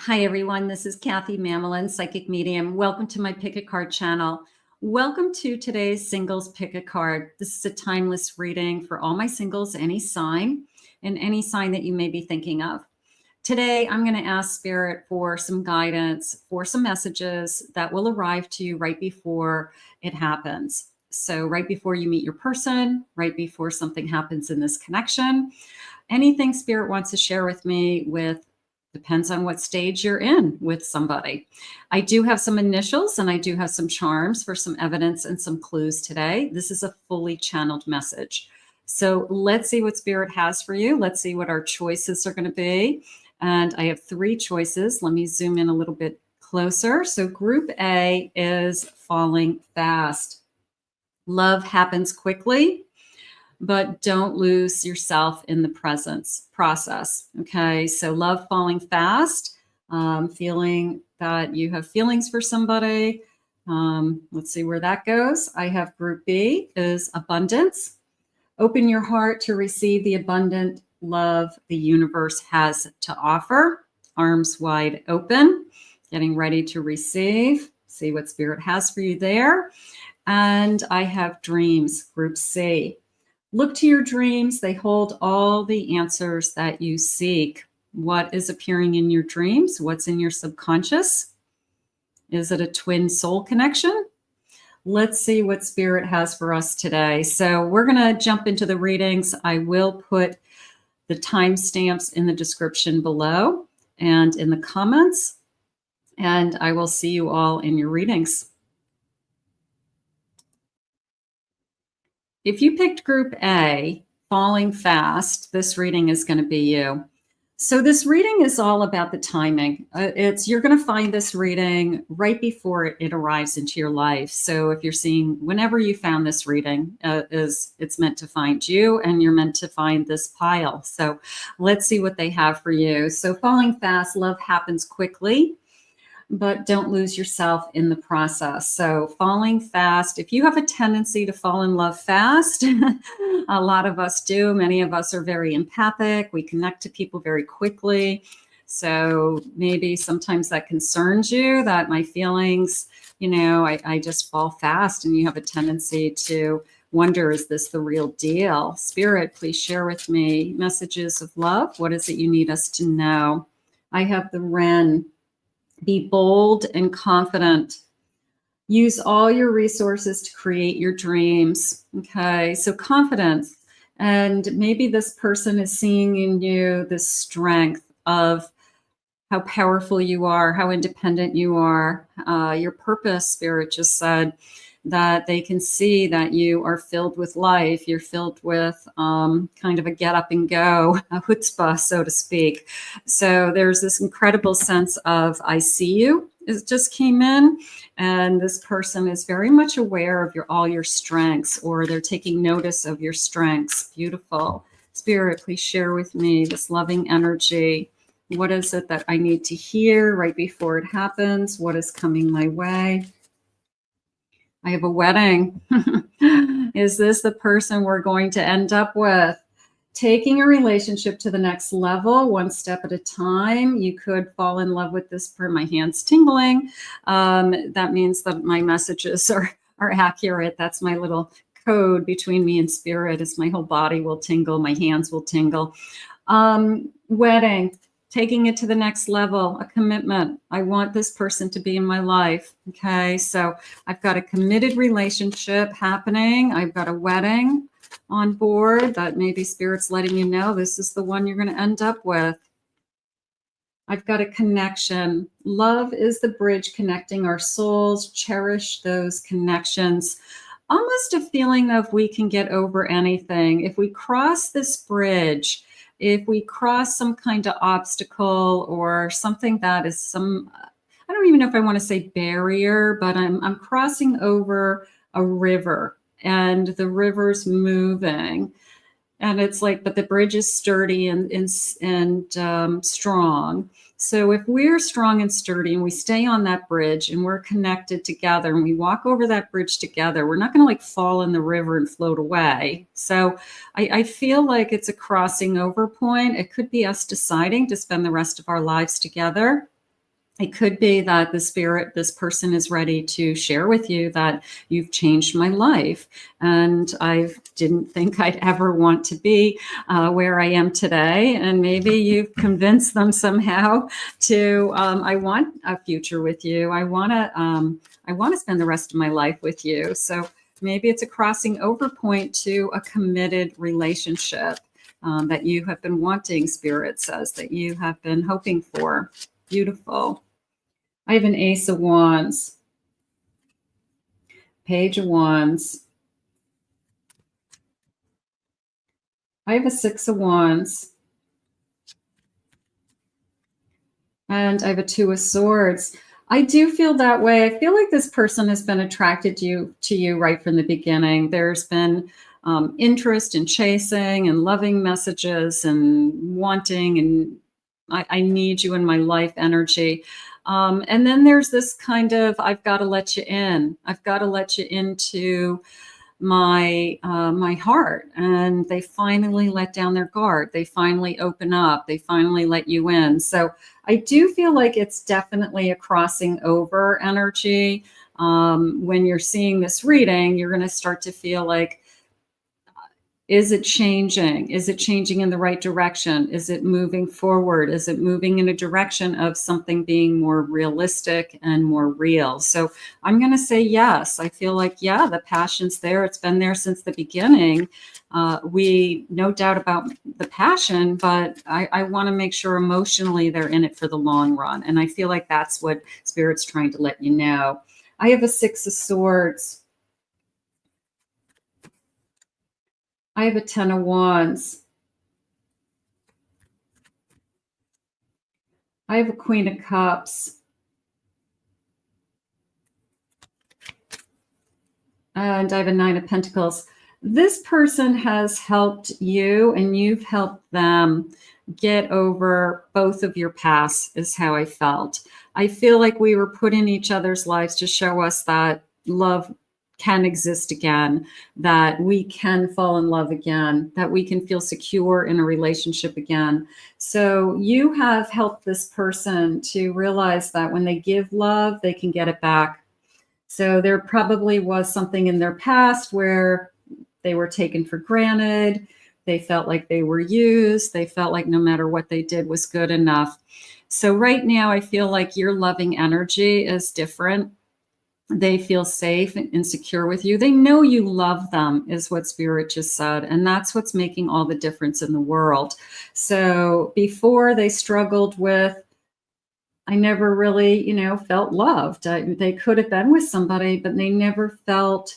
Hi, everyone. This is Kathy Mamolen, Psychic Medium. Welcome to my Pick a Card channel. Welcome to today's Singles Pick a Card. This is a timeless reading for all my singles, any sign, and any sign that you may be thinking of. Today, I'm going to ask Spirit for some guidance, for some messages that will arrive to you right before it happens. So right before you meet your person, right before something happens in this connection, anything Spirit wants to share with me depends on what stage you're in with somebody. I do have some initials and I do have some charms for some evidence and some clues today. This is a fully channeled message. So let's see what Spirit has for you. Let's see what our choices are going to be. And I have 3 choices. Let me zoom in a little bit closer. So group A is falling fast. Love happens quickly, but don't lose yourself in the process. Okay, so love falling fast, feeling that you have feelings for somebody. Let's see where that goes. I have group B is abundance. Open your heart to receive the abundant love the universe has to offer. Arms wide open, getting ready to receive. See what Spirit has for you there. And I have dreams, group C. Look to your dreams. They hold all the answers that you seek. What is appearing in your dreams? What's in your subconscious? Is it a twin soul connection? Let's see what Spirit has for us today. So we're going to jump into the readings. I will put the timestamps in the description below and in the comments. And I will see you all in your readings. If you picked group A, falling fast, this reading is going to be you. So this reading is all about the timing. You're going to find this reading right before it arrives into your life. So if you're seeing whenever you found this reading, it's meant to find you, and you're meant to find this pile. So let's see what they have for you. So falling fast, love happens quickly, but don't lose yourself in the process. So falling fast, if you have a tendency to fall in love fast, a lot of us do. Many of us are very empathic. We connect to people very quickly. So maybe sometimes that concerns you, that my feelings, I just fall fast, and you have a tendency to wonder, is this the real deal? Spirit, please share with me messages of love. What is it you need us to know? I have the Wren. Be bold and confident. Use all your resources to create your dreams. Okay, so confidence. And maybe this person is seeing in you this strength of how powerful you are, how independent you are. Your purpose, Spirit just said that they can see that you are filled with life. You're filled with kind of a get up and go, a chutzpah, so to speak. So there's this incredible sense of I see you. It just came in, and this person is very much aware of all your strengths, or they're taking notice of your strengths. Beautiful. Spirit, please share with me this loving energy. What is it that I need to hear right before it happens? What is coming my way? I have a wedding. Is this the person we're going to end up with? Taking a relationship to the next level, one step at a time. You could fall in love with this person. My hand's tingling. That means that my messages are accurate. That's my little code between me and Spirit, is my whole body will tingle, my hands will tingle. Wedding. Taking it to the next level, a commitment. I want this person to be in my life. Okay, so I've got a committed relationship happening. I've got a wedding on board that maybe Spirit's letting you know this is the one you're going to end up with. I've got a connection. Love is the bridge connecting our souls. Cherish those connections. Almost a feeling of we can get over anything. If we cross this bridge, if we cross some kind of obstacle or something that is I don't even know if I want to say barrier, but I'm crossing over a river, and the river's moving, and it's like, but the bridge is sturdy and strong. So if we're strong and sturdy and we stay on that bridge and we're connected together and we walk over that bridge together, we're not going to like fall in the river and float away. So I feel like it's a crossing over point. It could be us deciding to spend the rest of our lives together. It could be that this person is ready to share with you that you've changed my life. And I didn't think I'd ever want to be where I am today. And maybe you've convinced them somehow to, I want a future with you. I want to spend the rest of my life with you. So maybe it's a crossing over point to a committed relationship that you have been wanting, Spirit says, that you have been hoping for. Beautiful. I have an Ace of Wands, Page of Wands. I have a Six of Wands. And I have a Two of Swords. I do feel that way. I feel like this person has been attracted to you right from the beginning. There's been interest in chasing and loving messages and wanting and I need you in my life energy. And then there's this kind of, I've got to let you in. I've got to let you into my heart. And they finally let down their guard. They finally open up. They finally let you in. So I do feel like it's definitely a crossing over energy. When you're seeing this reading, you're going to start to feel like, is it changing? Is it changing in the right direction? Is it moving forward? Is it moving in a direction of something being more realistic and more real? So I'm going to say yes. I feel like, yeah, the passion's there. It's been there since the beginning. We no doubt about the passion, but I want to make sure emotionally they're in it for the long run. And I feel like that's what Spirit's trying to let you know. I have a Six of Swords. I have a Ten of Wands. I have a Queen of Cups. And I have a Nine of Pentacles. This person has helped you and you've helped them get over both of your pasts, is how I felt. I feel like we were put in each other's lives to show us that love can exist again, that we can fall in love again, that we can feel secure in a relationship again. So you have helped this person to realize that when they give love, they can get it back. So there probably was something in their past where they were taken for granted. They felt like they were used. They felt like no matter what they did was good enough. So right now, I feel like your loving energy is different. They feel safe and secure with you. They know you love them, is what Spirit just said. And that's what's making all the difference in the world. So before they struggled with, I never really, felt loved. They could have been with somebody, but they never felt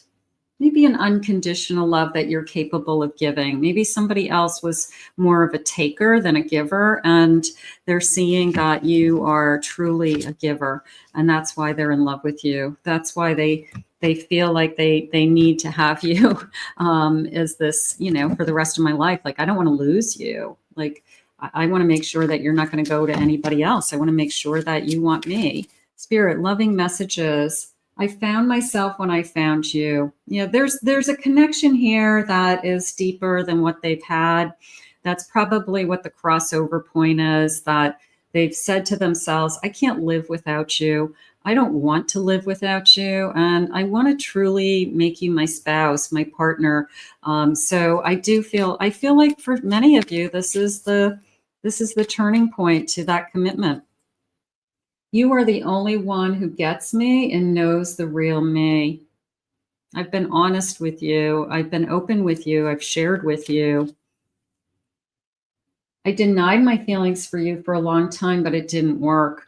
maybe an unconditional love that you're capable of giving. Maybe somebody else was more of a taker than a giver, and they're seeing that you are truly a giver, and that's why they're in love with you. That's why they feel like they need to have you is this, for the rest of my life. Like, I don't want to lose you. Like, I want to make sure that you're not going to go to anybody else. I want to make sure that you want me. Spirit, loving messages. I found myself when I found you. There's a connection here that is deeper than what they've had. That's probably what the crossover point is, that they've said to themselves, I can't live without you. I don't want to live without you. And I want to truly make you my spouse, my partner. So I feel like for many of you, this is the turning point to that commitment. You are the only one who gets me and knows the real me. I've been honest with you. I've been open with you. I've shared with you. I denied my feelings for you for a long time, but it didn't work.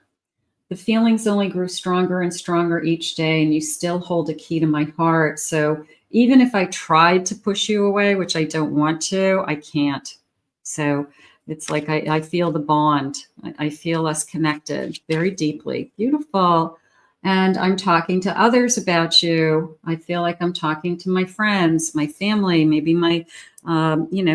The feelings only grew stronger and stronger each day, and you still hold a key to my heart. So even if I tried to push you away, which I don't want to, I can't. So it's like I feel the bond. I feel us connected very deeply. Beautiful. And I'm talking to others about you. I feel like I'm talking to my friends, my family, maybe my,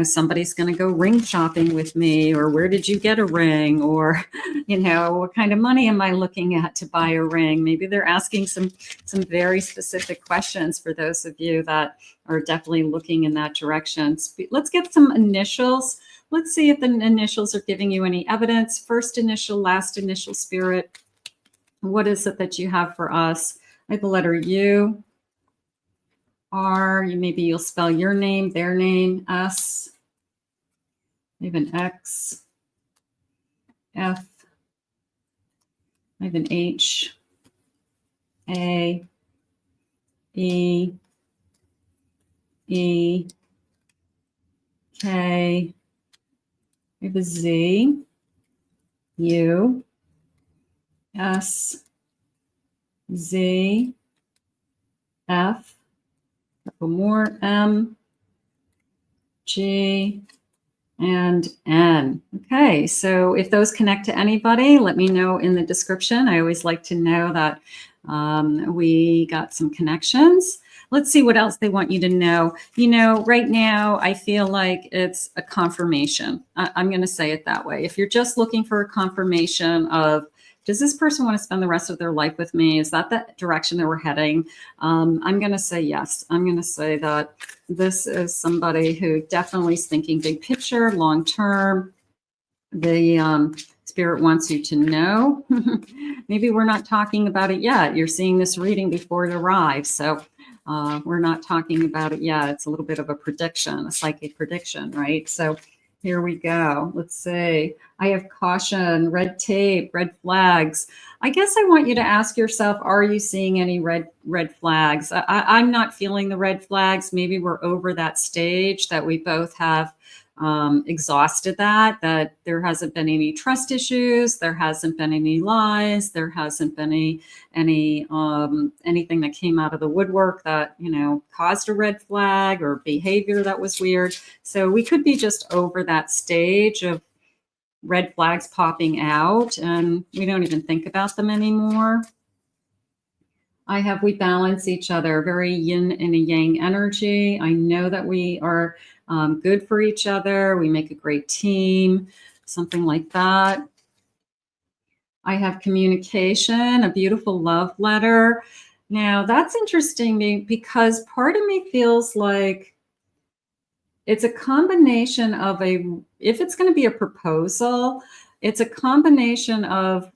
somebody's going to go ring shopping with me, or where did you get a ring? Or, what kind of money am I looking at to buy a ring? Maybe they're asking some very specific questions for those of you that are definitely looking in that direction. Let's get some initials. Let's see if the initials are giving you any evidence. First initial, last initial, Spirit. What is it that you have for us? I have the letter U, R, maybe you'll spell your name, their name, S, I have an X, F, I have an H, A, E, E, K, I have a Z, U, S, Z, F, a couple more, M, G, and N. Okay, so if those connect to anybody, let me know in the description. I always like to know that we got some connections. Let's see what else they want you to know. You know, right now, I feel like it's a confirmation. I'm going to say it that way. If you're just looking for a confirmation of, does this person want to spend the rest of their life with me? Is that the direction that we're heading? I'm going to say yes. I'm going to say that this is somebody who definitely is thinking big picture, long term. The spirit wants you to know. Maybe we're not talking about it yet. You're seeing this reading before it arrives. So we're not talking about it yet. It's a little bit of a prediction, a psychic prediction, right? So here we go. Let's see. I have caution, red tape, red flags. I guess I want you to ask yourself, are you seeing any red flags? I'm not feeling the red flags. Maybe we're over that stage that we both have exhausted that there hasn't been any trust issues. There hasn't been any lies. There hasn't been anything that came out of the woodwork that, you know, caused a red flag or behavior that was weird. So we could be just over that stage of red flags popping out and we don't even think about them anymore. I have, we balance each other, very yin and a yang energy. I know that we are good for each other. We make a great team, something like that. I have communication, a beautiful love letter. Now that's interesting because part of me feels like it's a combination of if it's going to be a proposal, it's a combination of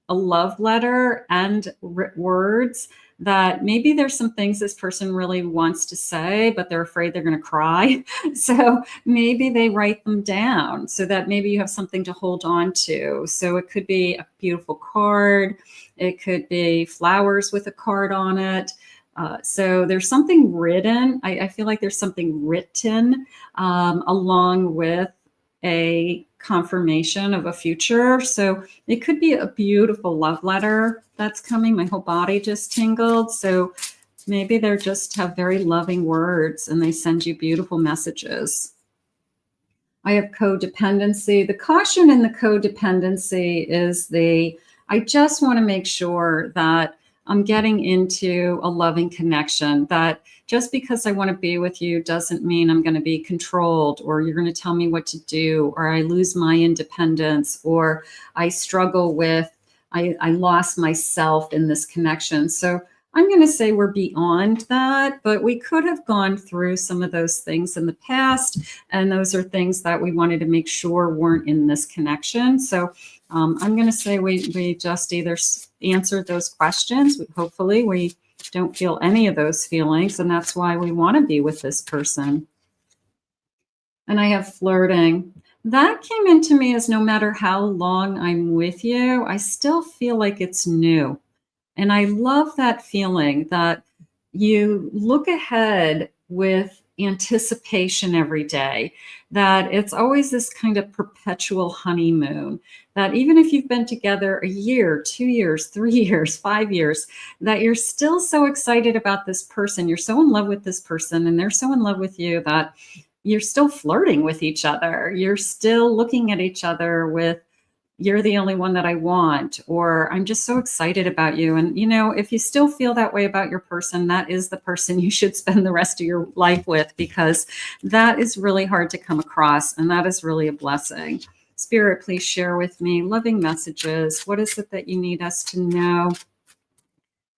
a love letter and words that maybe there's some things this person really wants to say, but they're afraid they're going to cry. So maybe they write them down so that maybe you have something to hold on to. So it could be a beautiful card. It could be flowers with a card on it. So there's something written. I feel like there's something written along with a confirmation of a future. So it could be a beautiful love letter that's coming. My whole body just tingled. So maybe they just have very loving words and they send you beautiful messages. I have codependency. The caution in the codependency is I just want to make sure that I'm getting into a loving connection, that just because I want to be with you doesn't mean I'm going to be controlled, or you're going to tell me what to do, or I lose my independence, or I struggle with, I lost myself in this connection. So I'm going to say we're beyond that, but we could have gone through some of those things in the past. And those are things that we wanted to make sure weren't in this connection. So I'm going to say we just either answered those questions. Hopefully we don't feel any of those feelings. And that's why we want to be with this person. And I have flirting. That came into me as no matter how long I'm with you, I still feel like it's new. And I love that feeling that you look ahead with anticipation every day, that it's always this kind of perpetual honeymoon, that even if you've been together a year, 2 years, 3 years, 5 years, that you're still so excited about this person. You're so in love with this person and they're so in love with you that you're still flirting with each other. You're still looking at each other with, you're the only one that I want, or I'm just so excited about you. And, you know, if you still feel that way about your person, that is the person you should spend the rest of your life with, because that is really hard to come across. And that is really a blessing. Spirit, please share with me loving messages. What is it that you need us to know?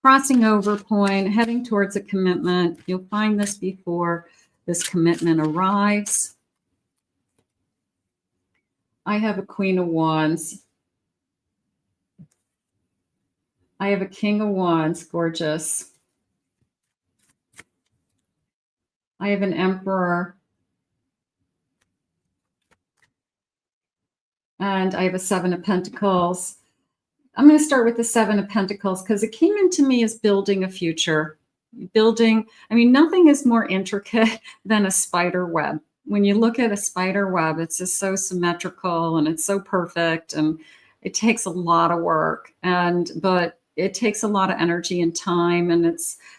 Crossing over point, heading towards a commitment. You'll find this before this commitment arrives. I have a Queen of Wands. I I have a King of Wands, gorgeous. I have an Emperor. And I have a Seven of Pentacles. I'm going to start with the Seven of Pentacles because it came into me as building a future. Building, I mean, nothing is more intricate than a spider web. When you look at a spider web, it's just so symmetrical and it's so perfect, and it takes a lot of work, but it takes a lot of energy and time, and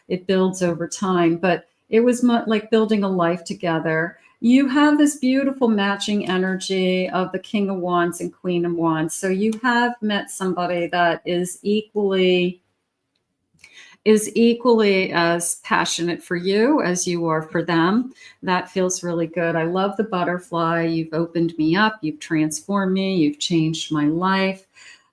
it builds over time. But it was like building a life together. You have this beautiful matching energy of the King of Wands and Queen of Wands. So you have met somebody that is equally as passionate for you as you are for them. That feels really good. I love the butterfly. You've opened me up. You've transformed me. You've changed my life.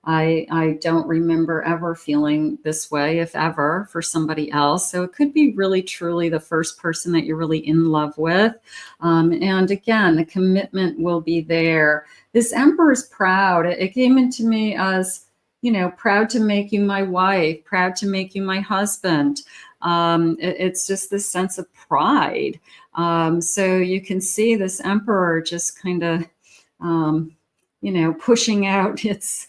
I don't remember ever feeling this way, if ever, for somebody else. So it could be really, truly the first person that you're really in love with. And again, the commitment will be there. This Emperor is proud. It came into me as, proud to make you my wife, proud to make you my husband. It's just this sense of pride. So you can see this Emperor just kind of, pushing out its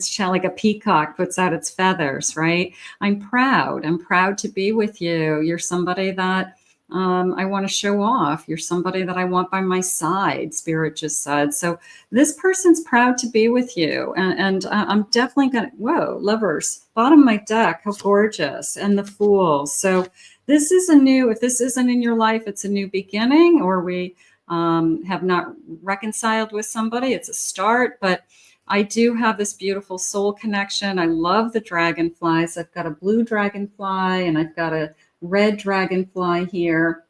shell like a peacock puts out its feathers, right? I'm proud to be with you. You're somebody that I want to show off. You're somebody that I want by my side, Spirit just said. So this person's proud to be with you. And I'm definitely going to, whoa, Lovers, bottom of my deck, how gorgeous. And the Fool. So this is if this isn't in your life, it's a new beginning, or we have not reconciled with somebody. It's a start, but I do have this beautiful soul connection. I love the dragonflies. I've got a blue dragonfly and I've got a red dragonfly here,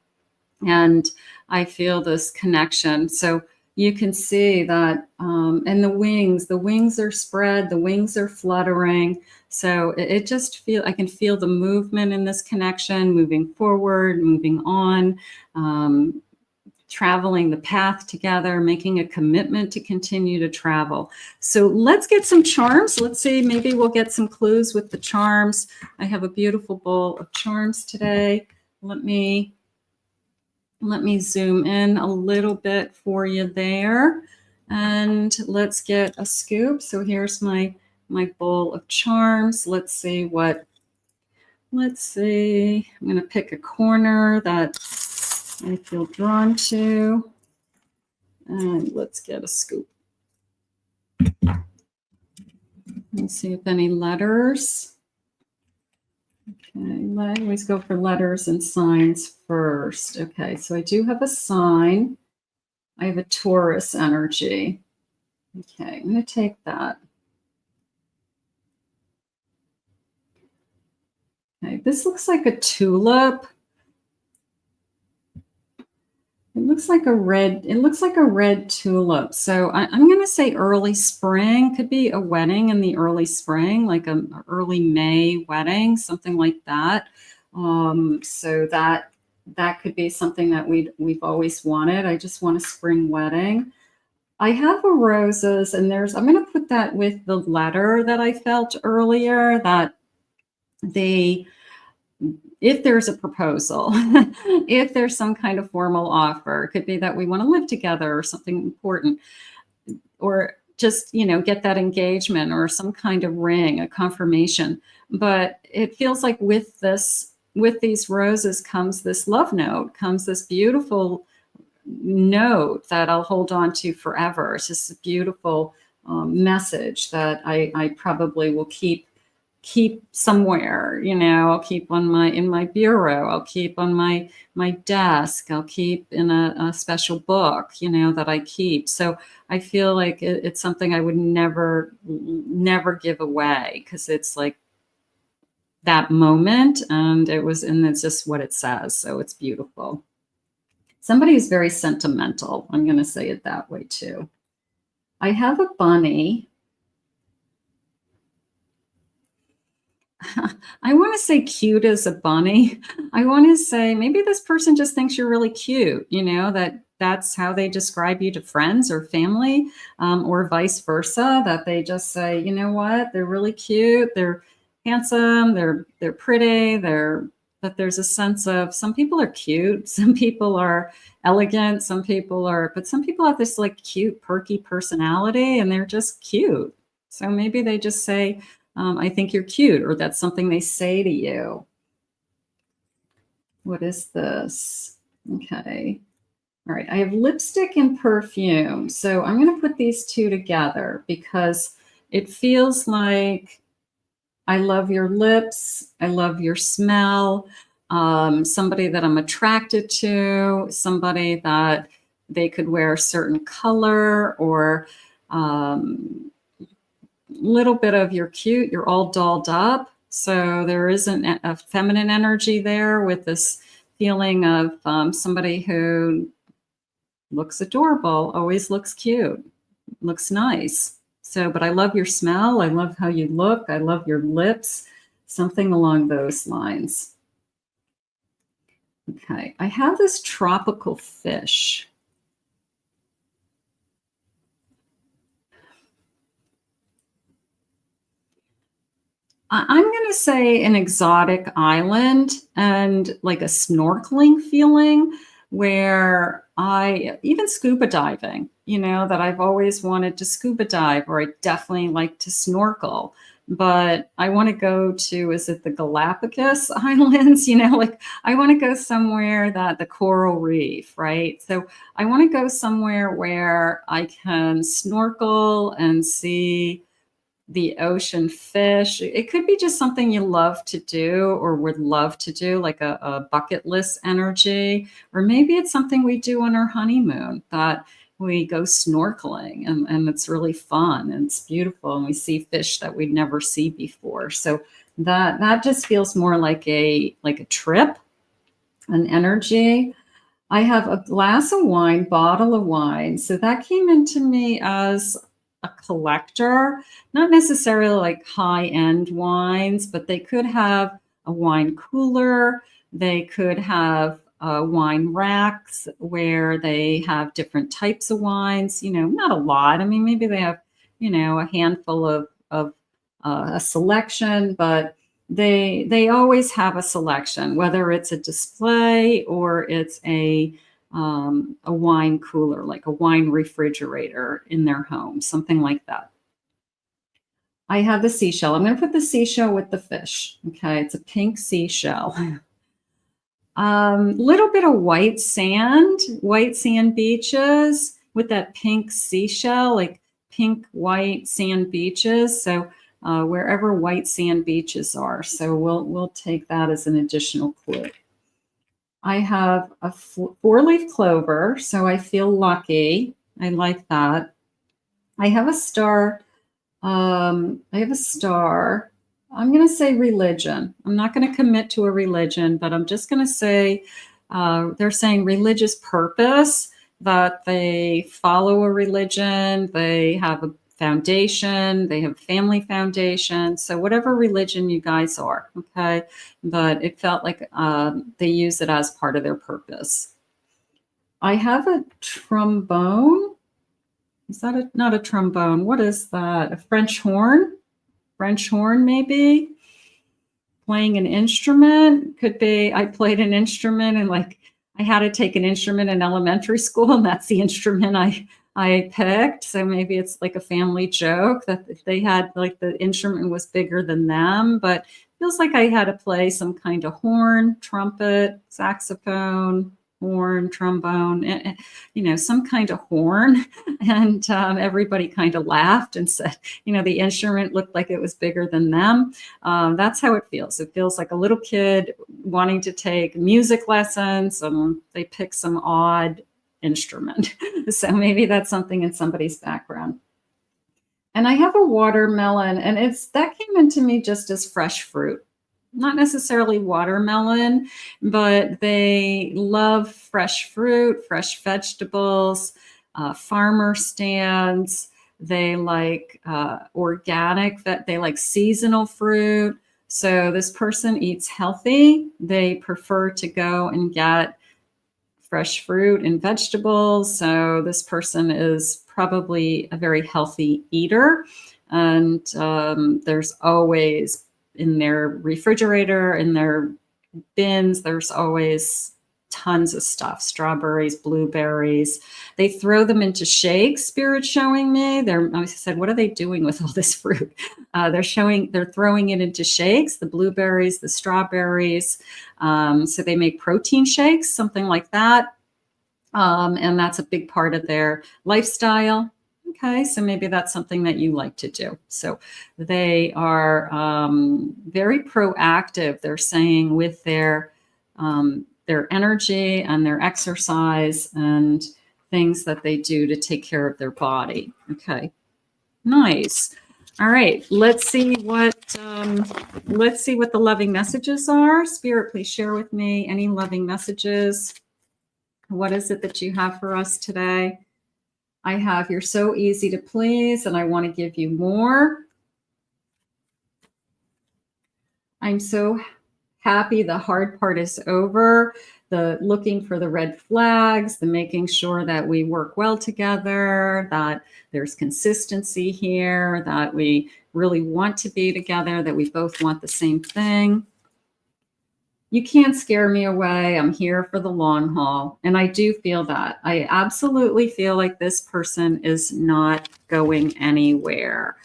and I feel this connection. So you can see that, and the wings are spread, the wings are fluttering. So it just I can feel the movement in this connection, moving forward, moving on, traveling the path together, making a commitment to continue to travel. So let's get some charms. Let's see, maybe we'll get some clues with the charms. I have a beautiful bowl of charms today. Let me zoom in a little bit for you there. And let's get a scoop. So here's my bowl of charms. Let's see. I'm going to pick a corner that I feel drawn to, and let's get a scoop. Let's see if any letters. Okay, I always go for letters and signs first. Okay, so I do have a sign. I have a Taurus energy. Okay, I'm going to take that. Okay, this looks like a tulip. It looks like a red tulip. So I'm going to say early spring. Could be a wedding in the early spring, like an early May wedding, something like that. So that could be something that we've always wanted. I just want a spring wedding. I have a roses, and I'm going to put that with the letter that I felt earlier, that if there's a proposal, if there's some kind of formal offer, it could be that we want to live together or something important, or just, get that engagement or some kind of ring, a confirmation. But it feels like with these roses comes this love note, comes this beautiful note that I'll hold on to forever. It's just a beautiful message that I probably will keep somewhere. I'll keep in my bureau, I'll keep on my desk, I'll keep in a special book, that I keep. So I feel like it's something I would never give away, because it's like that moment, and it's just what it says. So it's beautiful. Somebody who's very sentimental, I'm going to say it that way too. I have a bunny. I want to say cute as a bunny. I want to say maybe this person just thinks you're really cute, that's how they describe you to friends or family, or vice versa, that they just say, you know what, they're really cute. handsome, they're pretty, but there's a sense of some people are cute, some people are elegant, but some people have this like cute, perky personality and they're just cute. So maybe they just say, I think you're cute, or that's something they say to you. What is this? Okay. All right. I have lipstick and perfume. So I'm going to put these two together because it feels like I love your lips. I love your smell. Somebody that I'm attracted to, somebody that they could wear a certain color, or little bit of you're cute, you're all dolled up. So there isn't a feminine energy there with this feeling of somebody who looks adorable, always looks cute, looks nice. So, but I love your smell. I love how you look. I love your lips, something along those lines. Okay, I have this tropical fish. I'm going to say an exotic island and like a snorkeling feeling where even scuba diving, that I've always wanted to scuba dive, or I definitely like to snorkel. But I want to go to, is it the Galapagos Islands? Like I want to go somewhere that the coral reef, right? So I want to go somewhere where I can snorkel and see the ocean fish. It could be just something you love to do or would love to do, like a bucket list energy. Or maybe it's something we do on our honeymoon, that we go snorkeling and it's really fun and it's beautiful and we see fish that we'd never see before. So that just feels more like a trip, an energy. I have a glass of wine, bottle of wine. So that came into me as a collector, not necessarily like high-end wines, but they could have a wine cooler. They could have wine racks where they have different types of wines, not a lot. I mean, maybe they have, a handful of a selection, but they always have a selection, whether it's a display or it's a wine cooler, like a wine refrigerator in their home, something like that. I have the seashell. I'm going to put the seashell with the fish. Okay, it's a pink seashell. Little bit of white sand beaches with that pink seashell, like pink, white sand beaches. So wherever white sand beaches are. So we'll take that as an additional clue. I have a 4-leaf clover, so I feel lucky. I like that. I have a star. I'm going to say religion. I'm not going to commit to a religion, but I'm just going to say they're saying religious purpose, that they follow a religion, they have a foundation, they have family foundation. So whatever religion you guys are, okay? But it felt like they use it as part of their purpose. I have a trombone. Is that not a trombone? What is that? A French horn? French horn, maybe? Playing an instrument? Could be. I played an instrument and I had to take an instrument in elementary school, and that's the instrument I picked. So maybe it's like a family joke that they had, like, the instrument was bigger than them, but it feels like I had to play some kind of horn, trumpet, saxophone, horn, trombone, some kind of horn. And everybody kind of laughed and said, the instrument looked like it was bigger than them. That's how it feels. It feels like a little kid wanting to take music lessons, and they pick some odd instrument. So maybe that's something in somebody's background. And I have a watermelon, and that came into me just as fresh fruit. Not necessarily watermelon, but they love fresh fruit, fresh vegetables, farmer stands. They like organic, they like seasonal fruit. So this person eats healthy. They prefer to go and get fresh fruit and vegetables. So this person is probably a very healthy eater. And there's always their refrigerator, in their bins, there's always tons of stuff, strawberries, blueberries. They throw them into shakes, Spirit showing me. I said, what are they doing with all this fruit? They're throwing it into shakes, the blueberries, the strawberries. So they make protein shakes, something like that. And that's a big part of their lifestyle. Okay, so maybe that's something that you like to do. So they are very proactive, they're saying, with their energy and their exercise and things that they do to take care of their body. Okay, nice. All right, let's see what the loving messages are. Spirit, please share with me any loving messages. What is it that you have for us today? I have, you're so easy to please, and I want to give you more. I'm so happy the hard part is over. The looking for the red flags, the making sure that we work well together, that there's consistency here, that we really want to be together, that we both want the same thing. You can't scare me away. I'm here for the long haul. And I do feel that. I absolutely feel like this person is not going anywhere.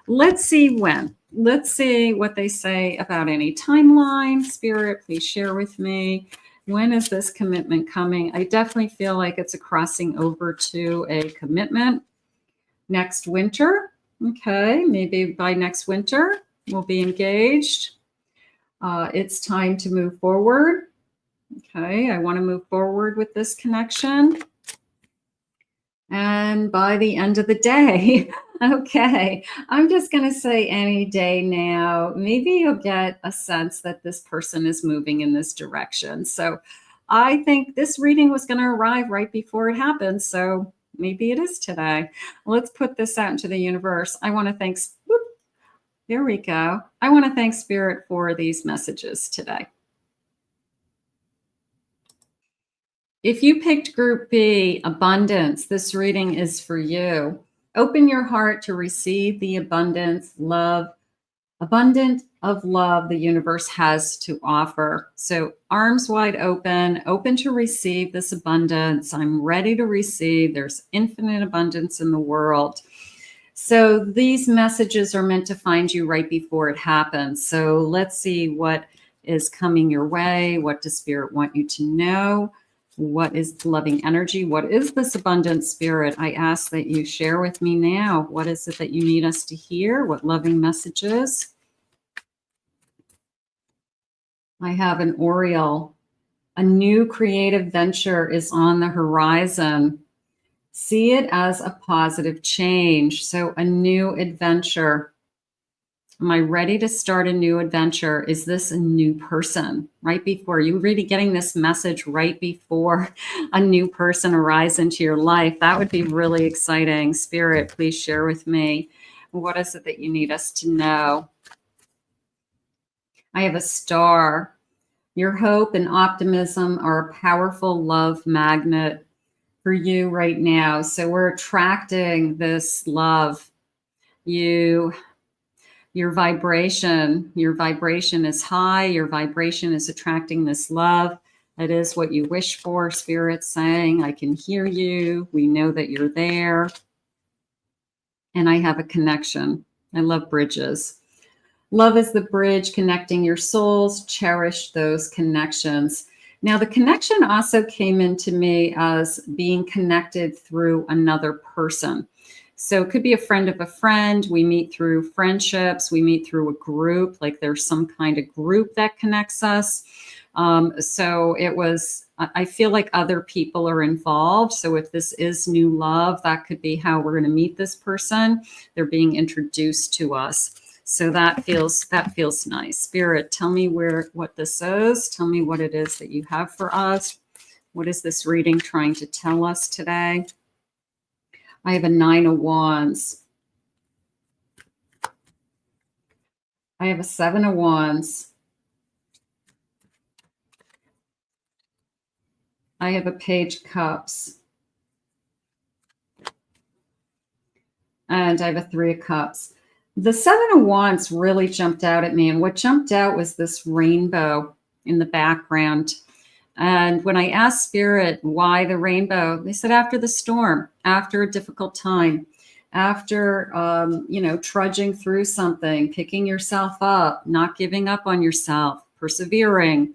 Let's see when. Let's see what they say about any timeline. Spirit, please share with me. When is this commitment coming? I definitely feel like it's a crossing over to a commitment next winter. Okay, maybe by next winter we'll be engaged. It's time to move forward. Okay, I want to move forward with this connection. And by the end of the day, okay, I'm just going to say any day now, maybe you'll get a sense that this person is moving in this direction. So I think this reading was going to arrive right before it happened. So maybe it is today. Let's put this out into the universe. I want to thank, there we go. I want to thank Spirit for these messages today. If you picked Group B, abundance, this reading is for you. Open your heart to receive the abundant of love the universe has to offer. So arms wide open, open to receive this abundance. I'm ready to receive. There's infinite abundance in the world. So these messages are meant to find you right before it happens. So let's see what is coming your way. What does Spirit want you to know? What is loving energy? What is this abundant, Spirit? I ask that you share with me now. What is it that you need us to hear? What loving messages? I have an Oriole. A new creative venture is on the horizon. See it as a positive change. So a new adventure. Am I ready to start a new adventure? Is this a new person? Right before you really getting this message right before a new person arrives into your life. That would be really exciting. Spirit, please share with me. What is it that you need us to know? I have a star. Your hope and optimism are a powerful love magnet for you right now. So we're attracting this love. Your vibration is high. Your vibration is attracting this love. It is what you wish for. Spirit saying, I can hear you. We know that you're there. And I have a connection. I love bridges. Love is the bridge connecting your souls. Cherish those connections. Now, the connection also came into me as being connected through another person. So it could be a friend of a friend. We meet through friendships. We meet through a group, like there's some kind of group that connects us. So it was, I feel like other people are involved. So if this is new love, that could be how we're going to meet this person. They're being introduced to us. So that feels nice. Spirit, tell me what this is. Tell me what it is that you have for us. What is this reading trying to tell us today? I have a 9 of Wands. I have a 7 of Wands. I have a Page of Cups. And I have a 3 of Cups. The Seven of Wands really jumped out at me. And what jumped out was this rainbow in the background. And when I asked Spirit why the rainbow, they said after the storm, after a difficult time, after, trudging through something, picking yourself up, not giving up on yourself, persevering,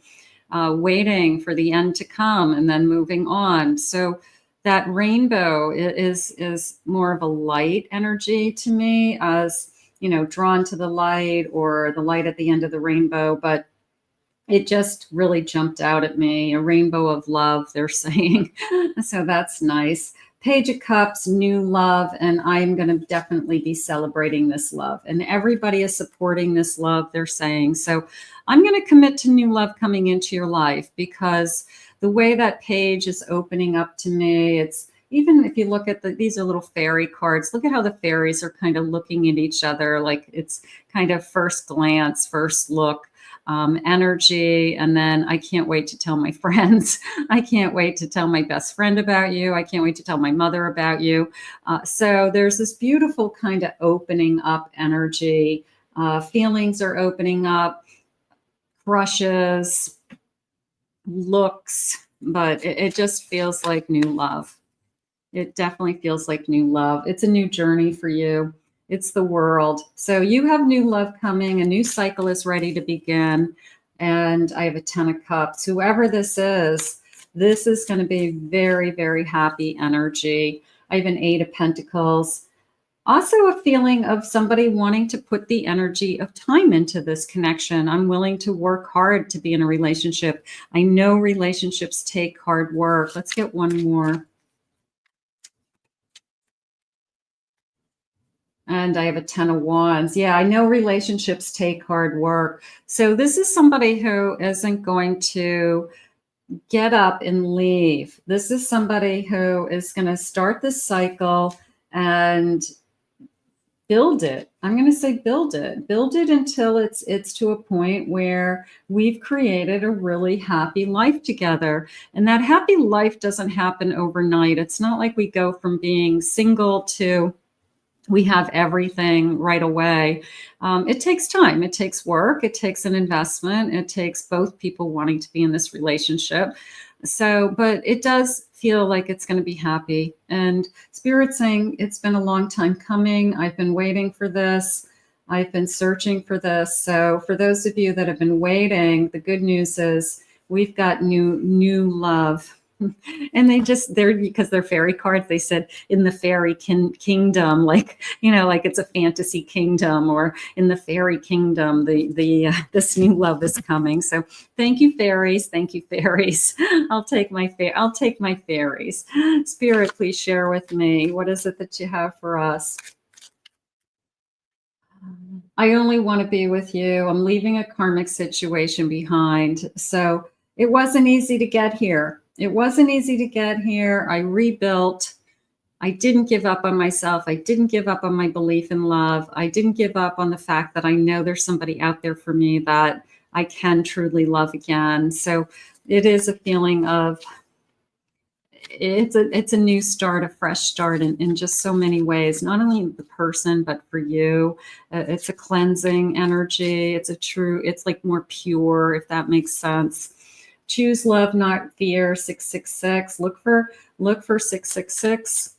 waiting for the end to come, and then moving on. So that rainbow is more of a light energy to me, as drawn to the light, or the light at the end of the rainbow. But it just really jumped out at me. A rainbow of love, they're saying. So that's nice. Page of Cups, new love. And I'm going to definitely be celebrating this love. And everybody is supporting this love, they're saying. So I'm going to commit to new love coming into your life, because the way that page is opening up to me, it's, even if you look at these are little fairy cards. Look at how the fairies are kind of looking at each other. Like it's kind of first glance, first look. Energy. And then I can't wait to tell my friends. I can't wait to tell my best friend about you. I can't wait to tell my mother about you. So there's this beautiful kind of opening up energy. Feelings are opening up, crushes, looks, but it just feels like new love. It definitely feels like new love. It's a new journey for you. It's the world. So you have new love coming. A new cycle is ready to begin. And I have a 10 of Cups. Whoever this is going to be very, very happy energy. I have an 8 of Pentacles. Also a feeling of somebody wanting to put the energy of time into this connection. I'm willing to work hard to be in a relationship. I know relationships take hard work. Let's get one more. And I have a 10 of Wands. Yeah, I know relationships take hard work. So this is somebody who isn't going to get up and leave. This is somebody who is going to start this cycle and build it. I'm going to say build it. Build it until it's to a point where we've created a really happy life together. And that happy life doesn't happen overnight. It's not like we go from being single to we have everything right away. It takes time. It takes work. It takes an investment. It takes both people wanting to be in this relationship. So, but it does feel like it's going to be happy. And Spirit saying it's been a long time coming. I've been waiting for this. I've been searching for this. So for those of you that have been waiting, the good news is we've got new love. And they're because they're fairy cards. They said in the fairy kingdom, like it's a fantasy kingdom, or in the fairy kingdom, this new love is coming. So thank you, fairies. Thank you, fairies. I'll take my fairies. Spirit, please share with me, what is it that you have for us? I only want to be with you. I'm leaving a karmic situation behind. So it wasn't easy to get here. It wasn't easy to get here. I rebuilt. I didn't give up on myself. I didn't give up on my belief in love. I didn't give up on the fact that I know there's somebody out there for me that I can truly love again. So it is a feeling of, it's a new start, a fresh start in just so many ways, not only the person, but for you. It's a cleansing energy. It's like more pure, if that makes sense. Choose love, not fear. 666. Look for 666.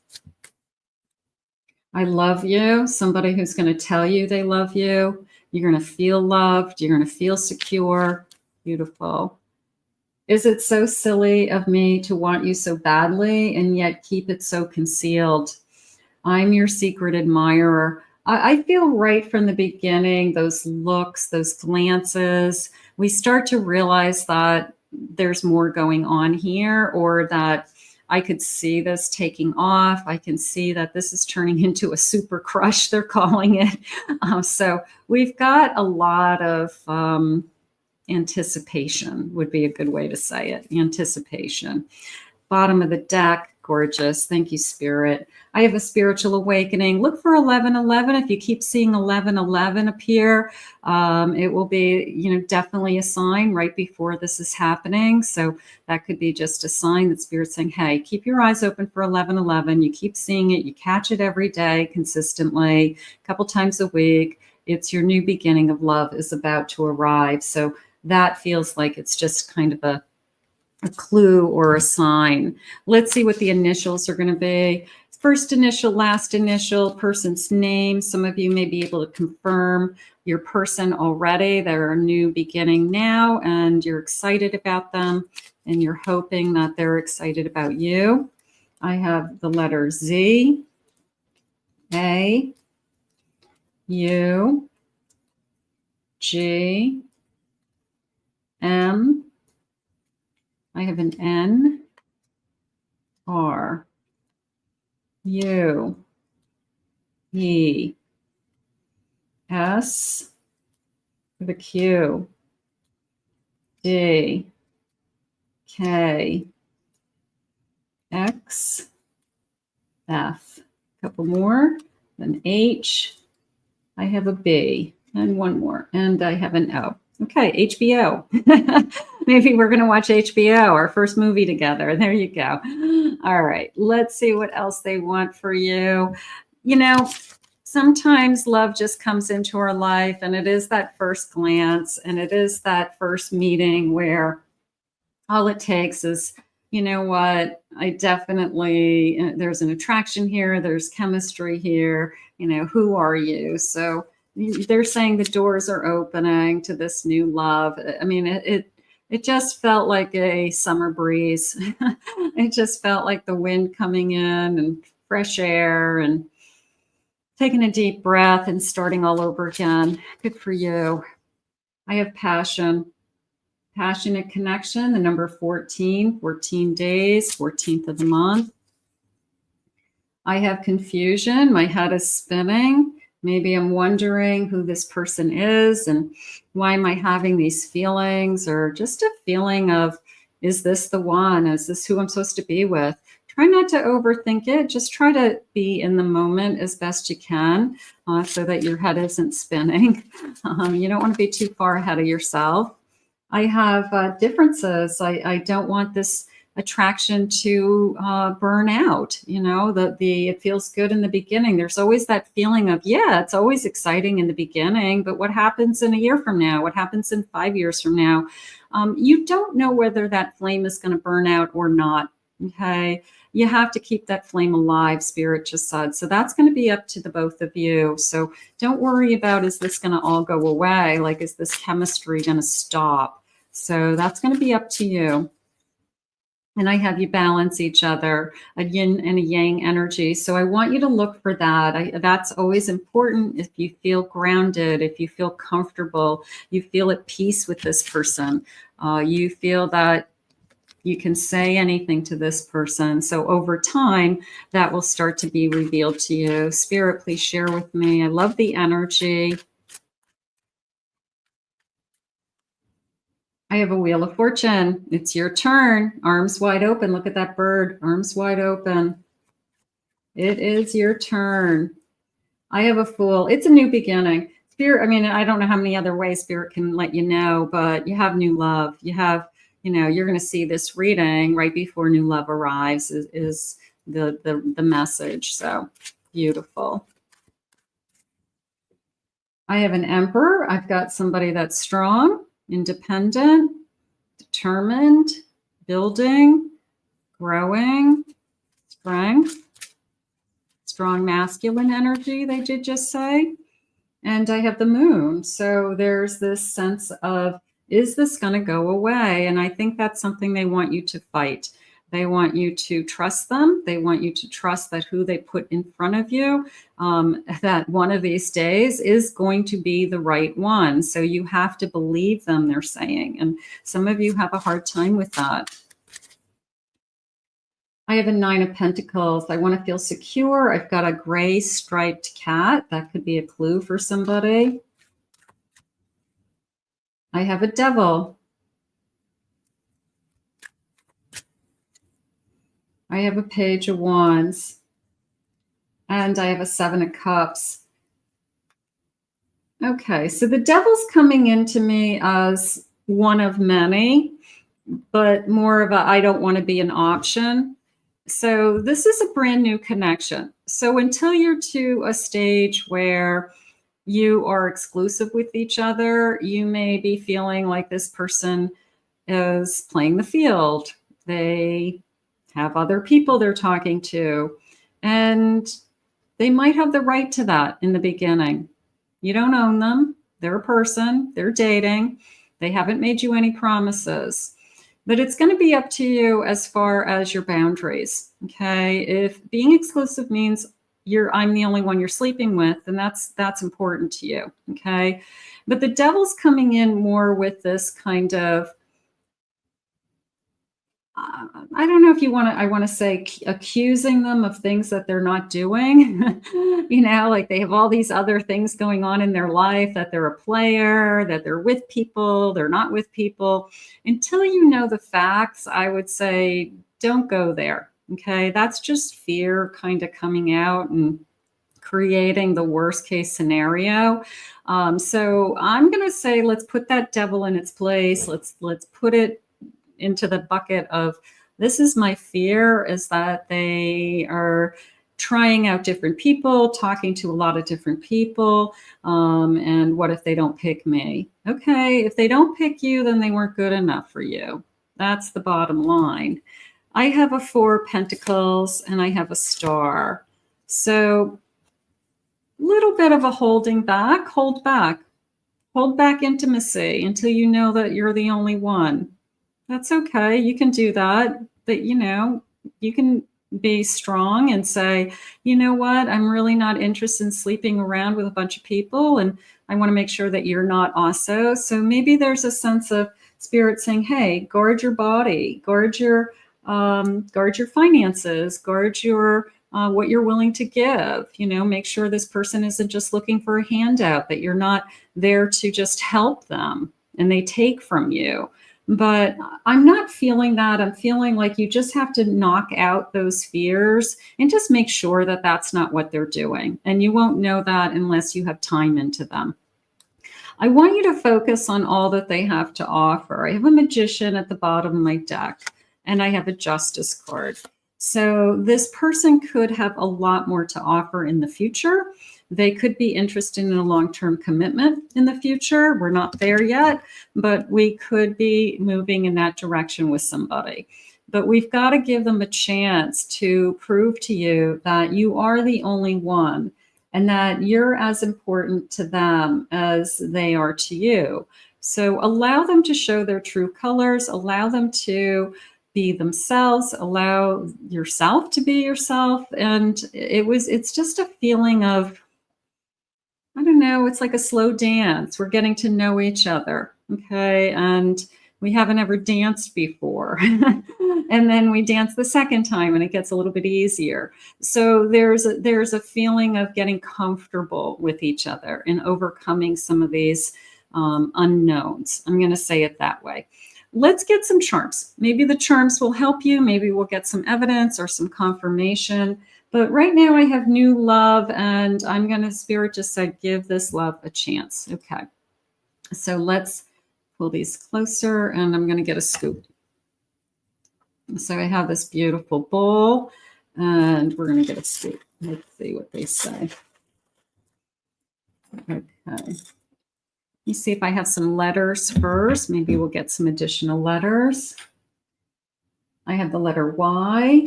I love you. Somebody who's going to tell you they love you. You're going to feel loved. You're going to feel secure. Beautiful. Is it so silly of me to want you so badly and yet keep it so concealed? I'm your secret admirer. I feel right from the beginning, those looks, those glances, we start to realize that there's more going on here, or that I could see this taking off. I can see that this is turning into a super crush, they're calling it. So we've got a lot of anticipation would be a good way to say it. Anticipation. Bottom of the deck, Gorgeous. Thank you, Spirit. I have a spiritual awakening. Look for 1111. If you keep seeing 1111 appear, it will be, definitely a sign right before this is happening. So that could be just a sign that Spirit's saying, hey, keep your eyes open for 1111. You keep seeing it. You catch it every day consistently, a couple times a week. It's your new beginning of love is about to arrive. So that feels like it's just kind of a clue or a sign. Let's see what the initials are going to be. First initial, last initial, person's name. Some of you may be able to confirm your person already. They're a new beginning now, and you're excited about them, and you're hoping that they're excited about you. I have the letter Z, A, U, G, M. I have an N, R, U, E, S, the Q, D, K, X, F. A couple more, then H. I have a B, and one more, and I have an O. Okay, HBO. Maybe we're going to watch HBO, our first movie together. There you go. All right, let's see what else they want for you. Sometimes love just comes into our life, and it is that first glance, and it is that first meeting where all it takes is, you know what, I definitely, there's an attraction here, there's chemistry here, who are you? So they're saying the doors are opening to this new love. I mean, it just felt like a summer breeze. It just felt like the wind coming in and fresh air and taking a deep breath and starting all over again. Good for you. I have passion. Passionate connection, the number 14, 14 days, 14th of the month. I have confusion. My head is spinning. Maybe I'm wondering who this person is and why am I having these feelings, or just a feeling of, is this the one? Is this who I'm supposed to be with? Try not to overthink it. Just try to be in the moment as best you can so that your head isn't spinning. You don't want to be too far ahead of yourself. I have differences. I don't want this attraction to burn out. It feels good in the beginning. There's always that feeling of, yeah, it's always exciting in the beginning, but what happens in a year from now? What happens in 5 years from now? You don't know whether that flame is going to burn out or not. Okay. You have to keep that flame alive, Spirit just said. So that's going to be up to the both of you. So don't worry about, is this going to all go away? Like, is this chemistry going to stop? So that's going to be up to you. And I have you balance each other, a yin and a yang energy. So I want you to look for that. That's always important. If you feel grounded, if you feel comfortable, you feel at peace with this person, you feel that you can say anything to this person. So over time, that will start to be revealed to you. Spirit, please share with me. I love the energy. I have a Wheel of Fortune. It's your turn. Arms wide open. Look at that bird. Arms wide open. It is your turn. I have a Fool. It's a new beginning. Spirit, I mean, I don't know how many other ways Spirit can let you know, but you have new love. You have, you're going to see this reading right before new love arrives is the message. So beautiful. I have an Emperor. I've got somebody that's strong, independent, determined, building, growing, strength, strong masculine energy, they did just say. And I have the Moon. So there's this sense of, is this going to go away? And I think that's something they want you to fight. They want you to trust them. They want you to trust that who they put in front of you, that one of these days is going to be the right one. So you have to believe them, they're saying. And some of you have a hard time with that. I have a 9 of Pentacles. I want to feel secure. I've got a gray striped cat. That could be a clue for somebody. I have a Devil. I I have a Page of Wands, and I have a Seven of Cups. Okay, so the Devil's coming into me as one of many, but more of a I don't want to be an option. So this is a brand new connection. So until you're to a stage where you are exclusive with each other, you may be feeling like this person is playing the field. They have other people they're talking to, and they might have the right to that in the beginning. You don't own them. They're a person. They're dating. They haven't made you any promises. But it's going to be up to you as far as your boundaries. Okay. If being exclusive means I'm the only one you're sleeping with, then that's important to you. Okay. But the Devil's coming in more with this kind of, I don't know if I want to say accusing them of things that they're not doing. Like they have all these other things going on in their life, that they're a player, that they're with people, they're not with people. Until you know the facts, I would say don't go there. Okay. That's just fear kind of coming out and creating the worst case scenario. So I'm going to say, let's put that Devil in its place. Let's put it into the bucket of, this is my fear, is that they are trying out different people, talking to a lot of different people. And what if they don't pick me? Okay, if they don't pick you, then they weren't good enough for you. That's the bottom line. I have a Four of Pentacles and I have a Star. So little bit of a holding back, hold back intimacy until you know that you're the only one. That's okay. You can do that. But, you can be strong and say, you know what? I'm really not interested in sleeping around with a bunch of people. And I want to make sure that you're not also. So maybe there's a sense of Spirit saying, hey, guard your body, guard your finances, guard your what you're willing to give. Make sure this person isn't just looking for a handout, that you're not there to just help them and they take from you. But I'm not feeling that. I'm feeling like you just have to knock out those fears and just make sure that that's not what they're doing. And you won't know that unless you have time into them. I want you to focus on all that they have to offer. I have a Magician at the bottom of my deck, and I have a Justice card. So this person could have a lot more to offer in the future. They could be interested in a long-term commitment in the future. We're not there yet, but we could be moving in that direction with somebody. But we've got to give them a chance to prove to you that you are the only one and that you're as important to them as they are to you. So allow them to show their true colors, allow them to be themselves, allow yourself to be yourself. And it's just a feeling of, I don't know, it's like a slow dance. We're getting to know each other, okay? And we haven't ever danced before. And then we dance the second time and it gets a little bit easier. So there's a feeling of getting comfortable with each other and overcoming some of these unknowns. I'm going to say it that way. Let's get some charms. Maybe the charms will help you. Maybe we'll get some evidence or some confirmation. But right now I have new love, and I'm going to, Spirit just said, give this love a chance. Okay. So let's pull these closer, and I'm going to get a scoop. So I have this beautiful bowl, and we're going to get a scoop. Let's see what they say. Okay. Let me see if I have some letters first. Maybe we'll get some additional letters. I have the letter Y.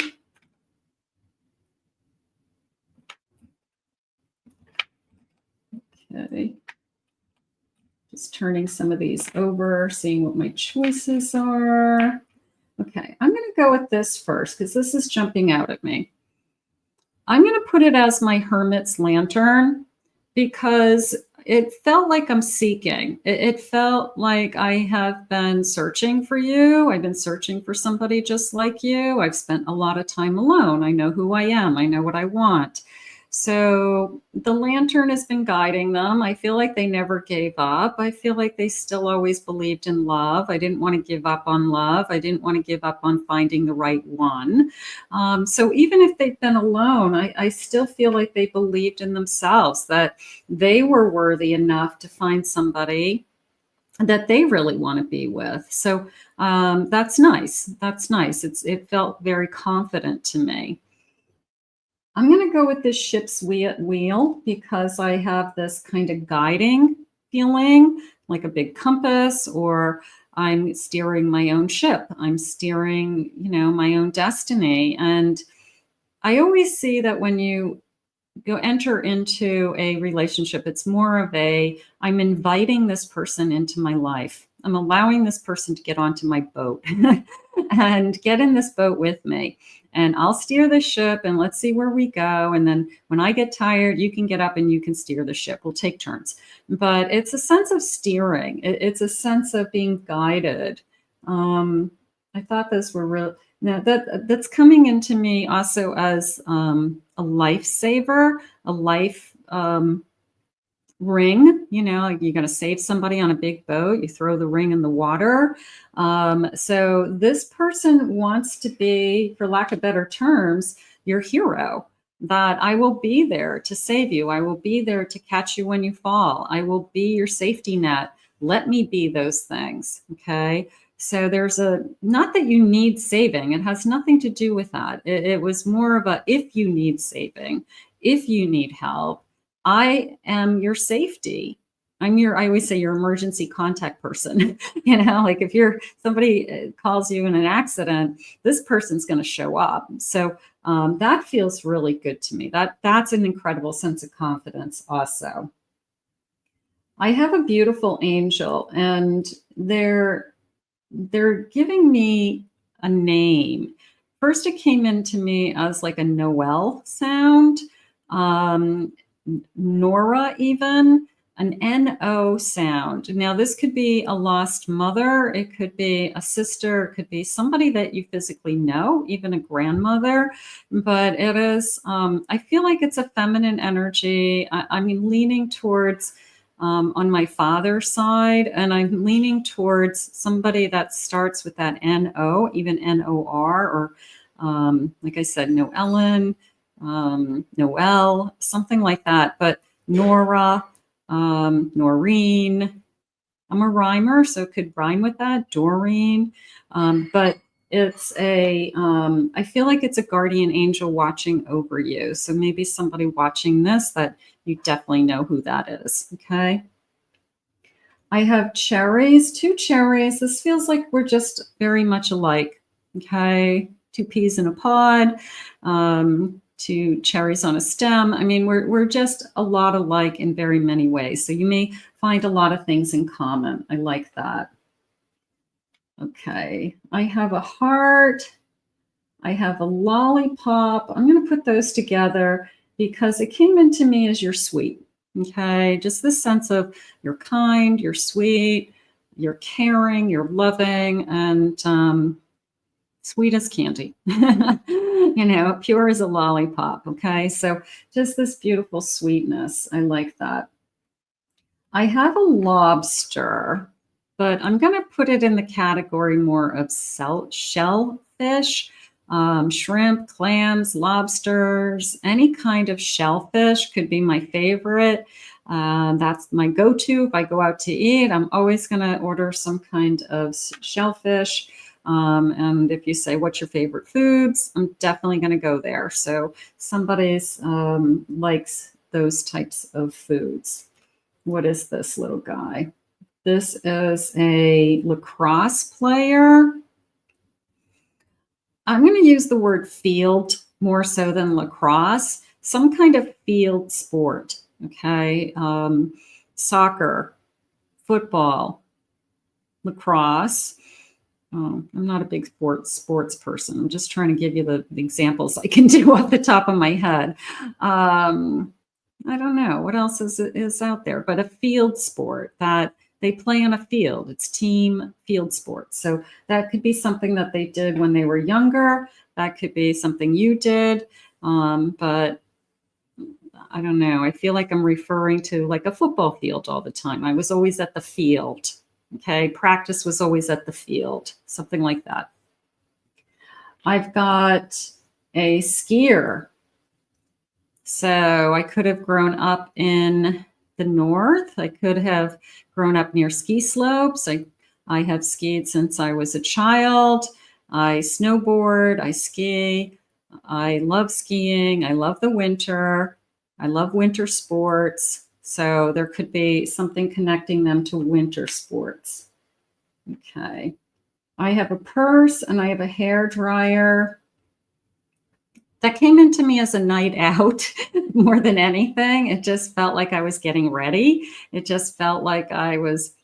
Okay. Just turning some of these over, seeing what my choices are. Okay, I'm going to go with this first because this is jumping out at me. I'm going to put it as my Hermit's Lantern because it felt like I'm seeking. It felt like I have been searching for you. I've been searching for somebody just like you. I've spent a lot of time alone. I know who I am. I know what I want. So the lantern has been guiding them. I feel like they never gave up. I feel like they still always believed in love. I didn't want to give up on love. I didn't want to give up on finding the right one. So even if they've been alone, I still feel like they believed in themselves, that they were worthy enough to find somebody that they really want to be with. So that's nice. That's nice. It felt very confident to me. I'm going to go with this ship's wheel because I have this kind of guiding feeling, like a big compass, or I'm steering my own ship. I'm steering, my own destiny. And I always see that when you enter into a relationship, it's more of I'm inviting this person into my life. I'm allowing this person to get onto my boat and get in this boat with me. And I'll steer the ship and let's see where we go. And then when I get tired, you can get up and you can steer the ship. We'll take turns. But it's a sense of steering. It's a sense of being guided. I thought those were real. Now that's coming into me also as a lifesaver, a life ring. Like you're going to save somebody on a big boat, you throw the ring in the water. So this person wants to be, for lack of better terms, your hero. That I will be there to save you. I will be there to catch you when you fall. I will be your safety net. Let me be those things. Okay. So there's not that you need saving. It has nothing to do with that. It was more of if you need saving, if you need help, I am your safety. I always say your emergency contact person. Like if somebody calls you in an accident, this person's going to show up. So that feels really good to me. That's an incredible sense of confidence also. I have a beautiful angel, and they're giving me a name. First, it came into me as like a Noel sound, Nora, even an N-O sound. Now, this could be a lost mother. It could be a sister. It could be somebody that you physically know, even a grandmother. But it is, I feel like it's a feminine energy. I mean, leaning towards on my father's side, and I'm leaning towards somebody that starts with that N-O, even N-O-R, or like I said, Noellen, Noel, something like that. But Nora, Noreen, I'm a rhymer, so it could rhyme with that, Doreen. But it's I feel like it's a guardian angel watching over you. So maybe somebody watching this that you definitely know who that is. Okay. I have cherries, 2 cherries. This feels like we're just very much alike. Okay. 2 peas in a pod, 2 cherries on a stem. I mean, we're just a lot alike in very many ways. So you may find a lot of things in common. I like that. Okay. I have a heart. I have a lollipop. I'm going to put those together because it came into me as you're sweet. Okay. Just this sense of you're kind, you're sweet, you're caring, you're loving, and sweet as candy, pure as a lollipop. Okay. So just this beautiful sweetness. I like that. I have a lobster, but I'm going to put it in the category more of shellfish, shrimp, clams, lobsters, any kind of shellfish could be my favorite. That's my go-to. If I go out to eat, I'm always going to order some kind of shellfish. And if you say, what's your favorite foods? I'm definitely going to go there. So somebody's likes those types of foods. What is this little guy? This is a lacrosse player. I'm going to use the word field more so than lacrosse. Some kind of field sport. Okay. Soccer, football, lacrosse. Oh, I'm not a big sports person. I'm just trying to give you the examples I can do off the top of my head. I don't know what else is out there, but a field sport that they play on a field. It's team field sports. So that could be something that they did when they were younger. That could be something you did. But I don't know. I feel like I'm referring to like a football field all the time. I was always at the field. Okay. Practice was always at the field, something like that. I've got a skier. So I could have grown up in the north. I could have grown up near ski slopes. I have skied since I was a child. I snowboard, I ski. I love skiing. I love the winter. I love winter sports. So there could be something connecting them to winter sports. Okay. I have a purse and I have a hair dryer. That came into me as a night out more than anything. It just felt like I was getting ready. It just felt like I was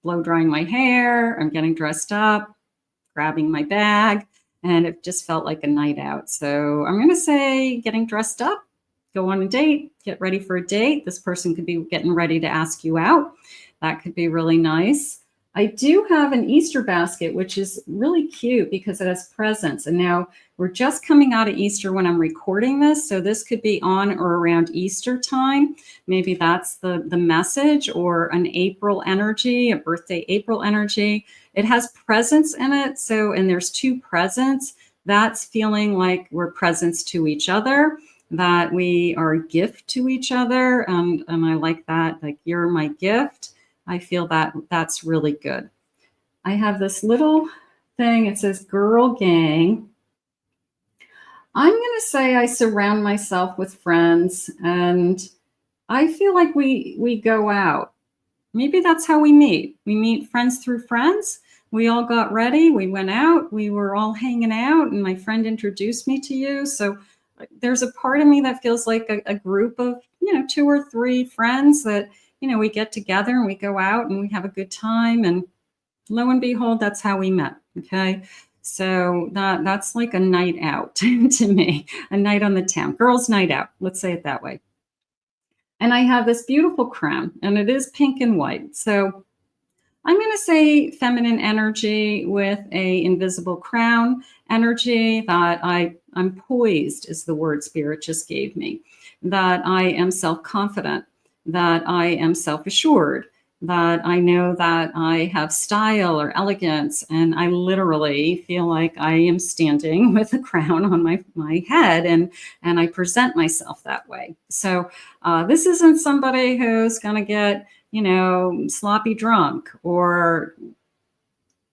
blow drying my hair. I'm getting dressed up, grabbing my bag, and it just felt like a night out. So I'm going to say getting dressed up, go on a date, get ready for a date. This person could be getting ready to ask you out. That could be really nice. I do have an Easter basket, which is really cute because it has presents. And now we're just coming out of Easter when I'm recording this. So this could be on or around Easter time. Maybe that's the message, or an April energy, a birthday April energy. It has presents in it. So, and there's 2 presents. That's feeling like we're presents to each other, that we are a gift to each other. And I like that, like you're my gift. I feel that that's really good. I have this little thing. It says girl gang. I'm going to say I surround myself with friends, and I feel like we go out. Maybe that's how we meet. We meet friends through friends. We all got ready. We went out. We were all hanging out, and my friend introduced me to you. So there's a part of me that feels like a group of, 2 or 3 friends that, we get together and we go out and we have a good time. And lo and behold, that's how we met. Okay. So that's like a night out to me, a night on the town, girls' night out. Let's say it that way. And I have this beautiful crown, and it is pink and white. So I'm going to say feminine energy with a invisible crown energy, that I'm poised is the word Spirit just gave me, that I am self-confident, that I am self-assured, that I know that I have style or elegance, and I literally feel like I am standing with a crown on my head, and I present myself that way. So this isn't somebody who's going to get, sloppy drunk, or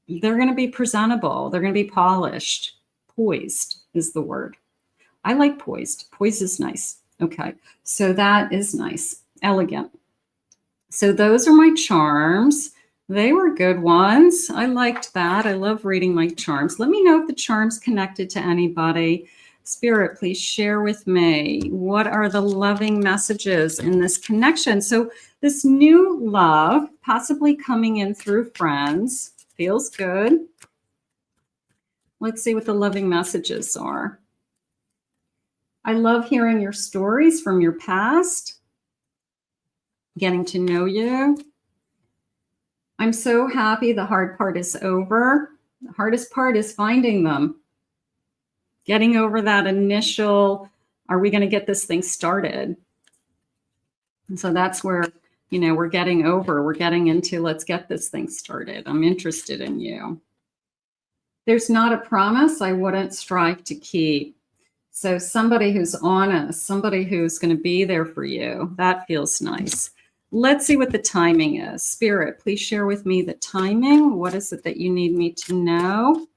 they're going to be presentable. They're going to be polished. Poised is the word. I like poised. Poised is nice. Okay. So that is nice. Elegant. So those are my charms. They were good ones. I liked that. I love reading my charms. Let me know if the charms connected to anybody. Spirit, please share with me. What are the loving messages in this connection? So this new love, possibly coming in through friends, feels good. Let's see what the loving messages are. I love hearing your stories from your past, getting to know you. I'm so happy the hard part is over. The hardest part is finding them. Getting over that initial, are we going to get this thing started? And so that's where, we're getting into, let's get this thing started. I'm interested in you. There's not a promise I wouldn't strive to keep. So somebody who's honest, somebody who's going to be there for you, that feels nice. Let's see what the timing is. Spirit, please share with me the timing. What is it that you need me to know?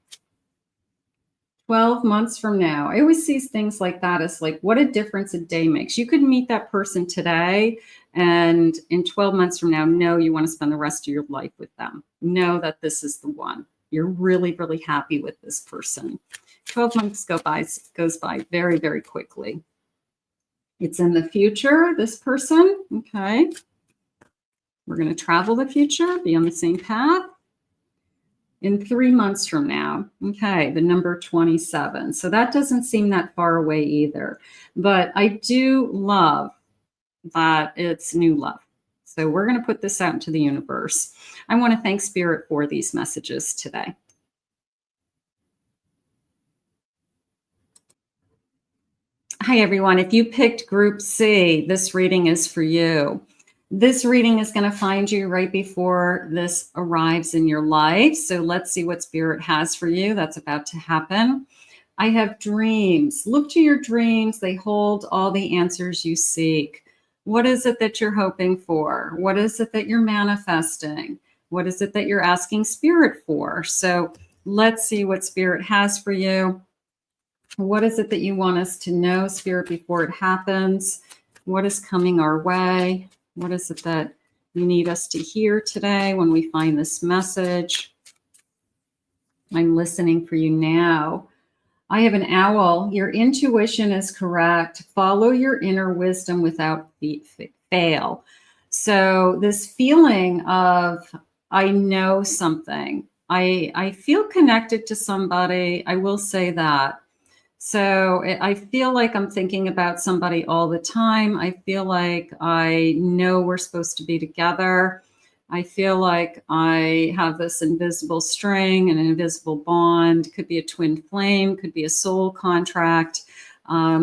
12 months from now. I always see things like that as like, what a difference a day makes. You could meet that person today, and in 12 months from now, know you want to spend the rest of your life with them. Know that this is the one. You're really, really happy with this person. 12 months goes by very, very quickly. It's in the future, this person. Okay. We're going to travel the future, be on the same path. In 3 months from now, okay, the number 27. So that doesn't seem that far away either. But I do love that it's new love. So we're going to put this out into the universe. I want to thank Spirit for these messages today. Hi, everyone. If you picked Group C, this reading is for you. This reading is going to find you right before this arrives in your life. So let's see what Spirit has for you. That's about to happen. I have dreams. Look to your dreams. They hold all the answers you seek. What is it that you're hoping for? What is it that you're manifesting? What is it that you're asking Spirit for? So let's see what Spirit has for you. What is it that you want us to know, Spirit, before it happens? What is coming our way? What is it that you need us to hear today when we find this message? I'm listening for you now. I have an owl. Your intuition is correct. Follow your inner wisdom without fail. So this feeling of, I know something. I feel connected to somebody. I will say that. So I feel like I'm thinking about somebody all the time. I feel like I know we're supposed to be together. I feel like I have this invisible string, an invisible bond. Could be a twin flame, could be a soul contract.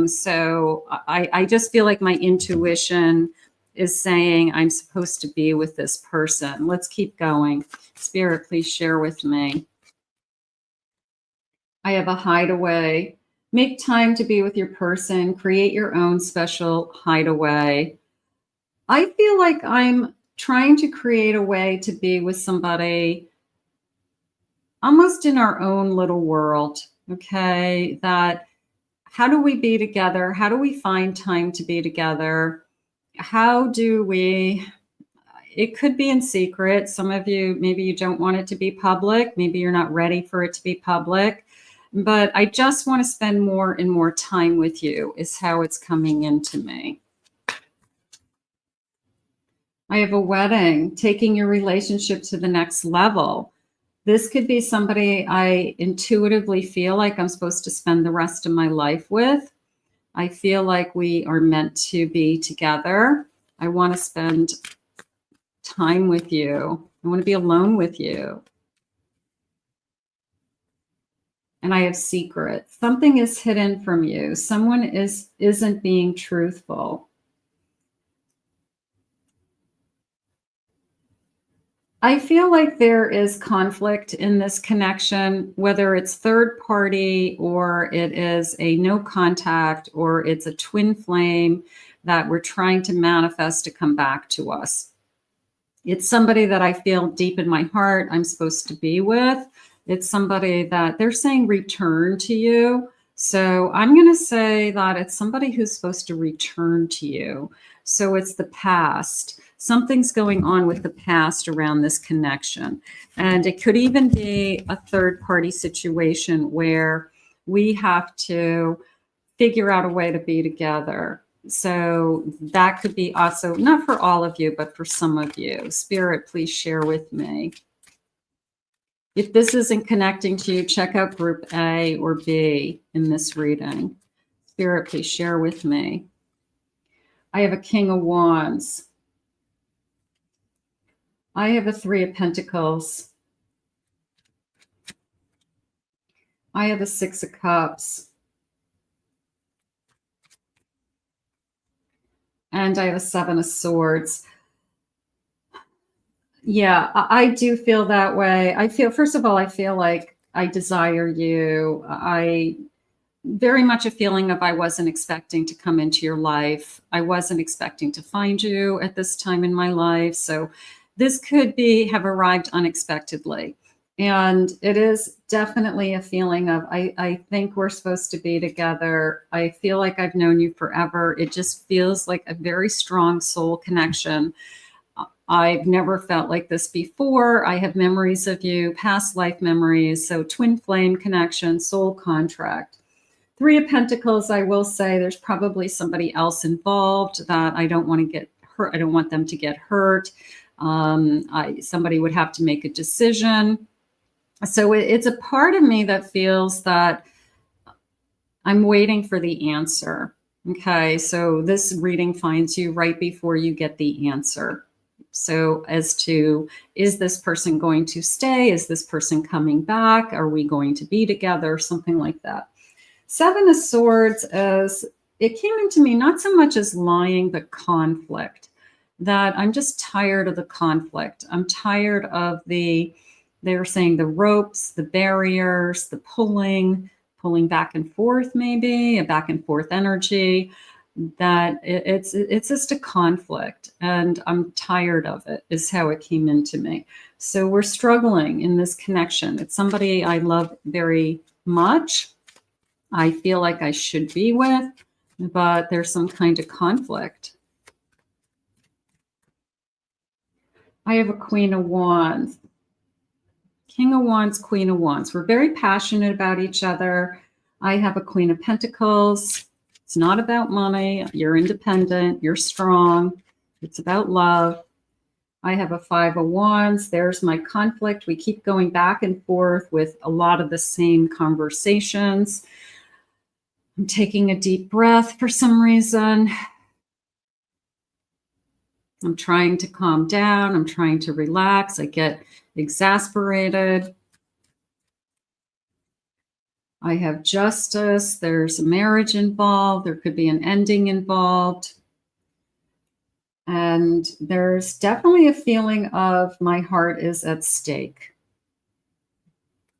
So I just feel like my intuition is saying I'm supposed to be with this person. Let's keep going. Spirit, please share with me. I have a hideaway. Make time to be with your person. Create your own special hideaway. I feel like I'm trying to create a way to be with somebody almost in our own little world, okay? That how do we be together? How do we find time to be together? How do we, it could be in secret. Some of you, maybe you don't want it to be public. Maybe you're not ready for it to be public. But I just want to spend more and more time with you is how it's coming into me. I have a wedding, taking your relationship to the next level. This could be somebody I intuitively feel like I'm supposed to spend the rest of my life with. I feel like we are meant to be together. I want to spend time with you. I want to be alone with you. And I have secrets. Something is hidden from you. Someone isn't being truthful. I feel like there is conflict in this connection, whether it's third party or it is a no contact or it's a twin flame that we're trying to manifest to come back to us. It's somebody that I feel deep in my heart I'm supposed to be with. It's somebody that they're saying return to you. So I'm going to say that it's somebody who's supposed to return to you. So it's the past. Something's going on with the past around this connection. And it could even be a third party situation where we have to figure out a way to be together. So that could be also, not for all of you, but for some of you. Spirit, please share with me. If this isn't connecting to you, check out Group A or B in this reading. Spirit, please share with me. I have a King of Wands. I have a Three of Pentacles. I have a Six of Cups. And I have a Seven of Swords. Yeah, I do feel that way. I feel, first of all, I feel like I desire you. I very much a feeling of I wasn't expecting to come into your life. I wasn't expecting to find you at this time in my life. So this could have arrived unexpectedly. And it is definitely a feeling of, I think we're supposed to be together. I feel like I've known you forever. It just feels like a very strong soul connection. I've never felt like this before. I have memories of you, past life memories. So twin flame connection, soul contract. Three of Pentacles, I will say there's probably somebody else involved that I don't want to get hurt. I don't want them to get hurt. Somebody would have to make a decision. So it's a part of me that feels that I'm waiting for the answer. Okay, so this reading finds you right before you get the answer. So as to, is this person going to stay? Is this person coming back? Are we going to be together? Something like that. Seven of Swords is it came into me not so much as lying, but conflict. That I'm just tired of the conflict. I'm tired of they were saying the ropes, the barriers, the pulling back and forth, maybe a back and forth energy. That it's just a conflict, and I'm tired of it, is how it came into me. So we're struggling in this connection. It's somebody I love very much. I feel like I should be with, but there's some kind of conflict. I have a Queen of Wands, King of Wands, Queen of Wands. We're very passionate about each other. I have a Queen of Pentacles. It's not about money. You're independent. You're strong. It's about love. I have a Five of Wands. There's my conflict. We keep going back and forth with a lot of the same conversations. I'm taking a deep breath for some reason. I'm trying to calm down. I'm trying to relax. I get exasperated. I have Justice. There's a marriage involved. There could be an ending involved. And there's definitely a feeling of my heart is at stake.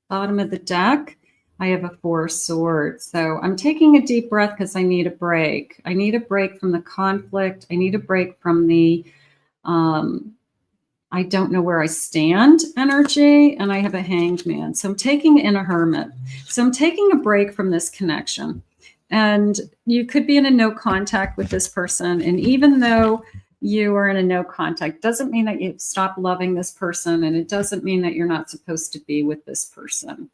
Bottom of the deck, I have a Four of Swords. So I'm taking a deep breath because I need a break. I need a break from the conflict. I need a break from the I don't know where I stand energy, and I have a Hanged Man. So I'm taking in a Hermit. So I'm taking a break from this connection. And you could be in a no contact with this person. And even though you are in a no contact, doesn't mean that you've stopped loving this person. And it doesn't mean that you're not supposed to be with this person.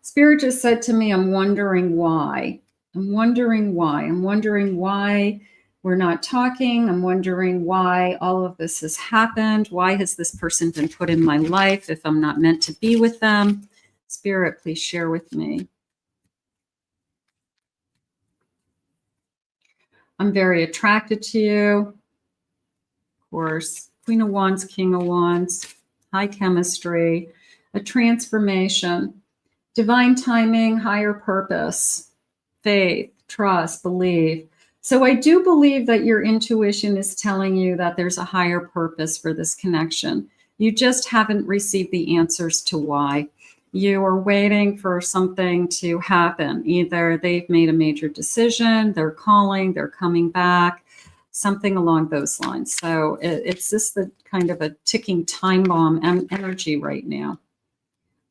Spirit just said to me, I'm wondering why. I'm wondering why. I'm wondering why we're not talking. I'm wondering why all of this has happened. Why has this person been put in my life if I'm not meant to be with them? Spirit, please share with me. I'm very attracted to you. Of course, Queen of Wands, King of Wands, high chemistry, a transformation, divine timing, higher purpose, faith, trust, believe. So I do believe that your intuition is telling you that there's a higher purpose for this connection. You just haven't received the answers to why. You are waiting for something to happen. Either they've made a major decision, they're calling, they're coming back, something along those lines. So it's just the kind of a ticking time bomb energy right now.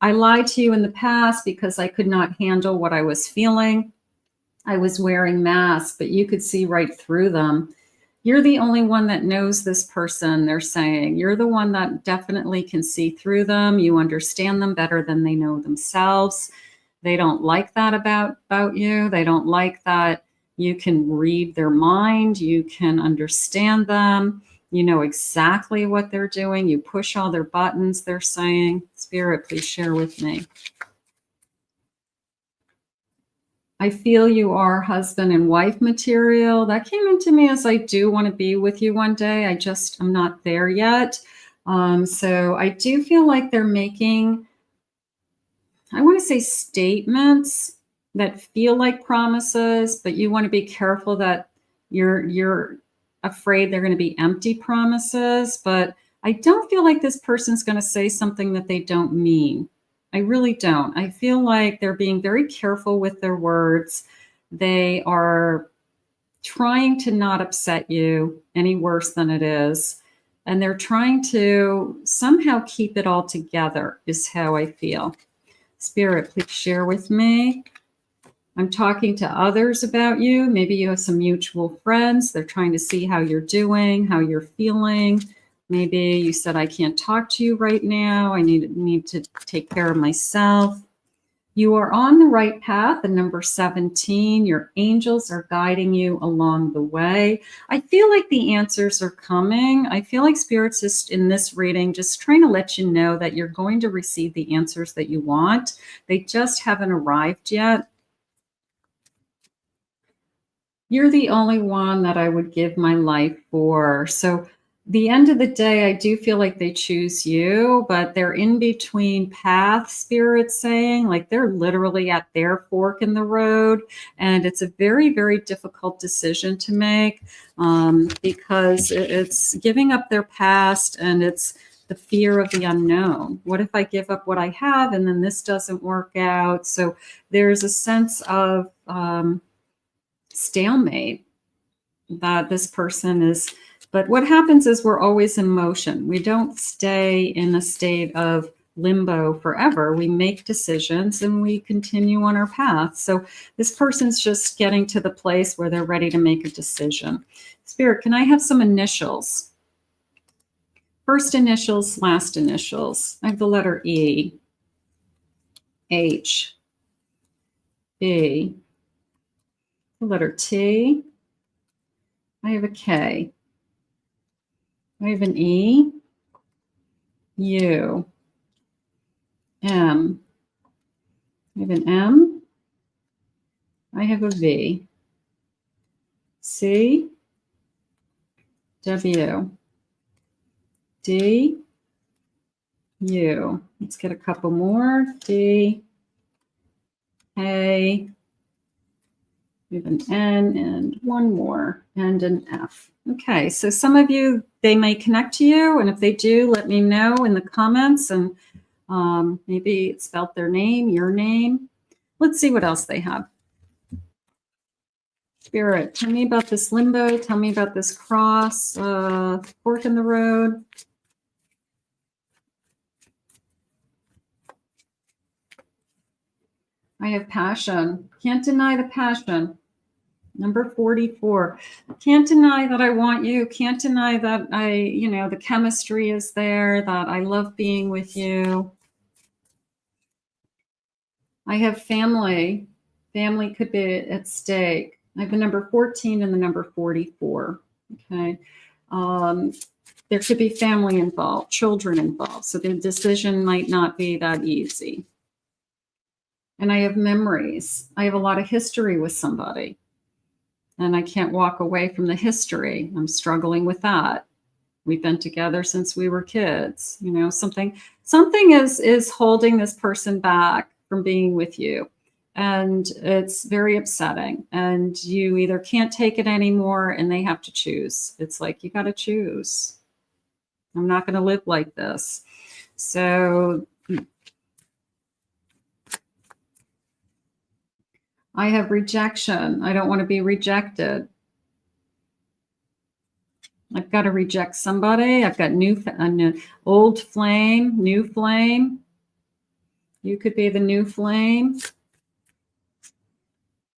I lied to you in the past because I could not handle what I was feeling. I was wearing masks, but you could see right through them. You're the only one that knows this person, they're saying. You're the one that definitely can see through them. You understand them better than they know themselves. They don't like that about you. They don't like that you can read their mind. You can understand them. You know exactly what they're doing. You push all their buttons, they're saying. Spirit, please share with me. I feel you are husband and wife material. That came into me as I do want to be with you one day. I'm not there yet. So I do feel like they're making, I want to say, statements that feel like promises, but you want to be careful that you're afraid they're going to be empty promises. But I don't feel like this person's going to say something that they don't mean. I really don't. I feel like they're being very careful with their words. They are trying to not upset you any worse than it is. And they're trying to somehow keep it all together, is how I feel. Spirit, please share with me. I'm talking to others about you. Maybe you have some mutual friends. They're trying to see how you're doing, how you're feeling. Maybe you said, I can't talk to you right now. I need to take care of myself. You are on the right path. The number 17, your angels are guiding you along the way. I feel like the answers are coming. I feel like Spirit's just in this reading, just trying to let you know that you're going to receive the answers that you want. They just haven't arrived yet. You're the only one that I would give my life for. So the end of the day, I do feel like they choose you, but they're in between paths, Spirit's saying, like they're literally at their fork in the road. And it's a very, very difficult decision to make because it's giving up their past and it's the fear of the unknown. What if I give up what I have and then this doesn't work out? So there's a sense of stalemate that this person is. But what happens is we're always in motion. We don't stay in a state of limbo forever. We make decisions and we continue on our path. So this person's just getting to the place where they're ready to make a decision. Spirit, can I have some initials? First initials, last initials. I have the letter E, H, B, the letter T. I have a K. I have an E, U, M. I have an M. I have a V, C, W, D, U. Let's get a couple more. D, A. We have an N and one more, and an F. Okay, so some of you, they may connect to you, and if they do, let me know in the comments, and maybe it spelled their name, your name. Let's see what else they have. Spirit, tell me about this limbo. Tell me about this cross, fork in the road. I have passion. Can't deny the passion. Number 44. Can't deny that I want you. Can't deny that the chemistry is there, that I love being with you. I have family. Family could be at stake. I have the number 14 and the number 44. Okay. There could be family involved, children involved. So the decision might not be that easy. And I have memories. I have a lot of history with somebody. And I can't walk away from the history. I'm struggling with that. We've been together since we were kids. Something is holding this person back from being with you. And it's very upsetting. And you either can't take it anymore and they have to choose. It's like, you got to choose. I'm not going to live like this. So I have rejection. I don't want to be rejected. I've got to reject somebody. I've got old flame, new flame. You could be the new flame.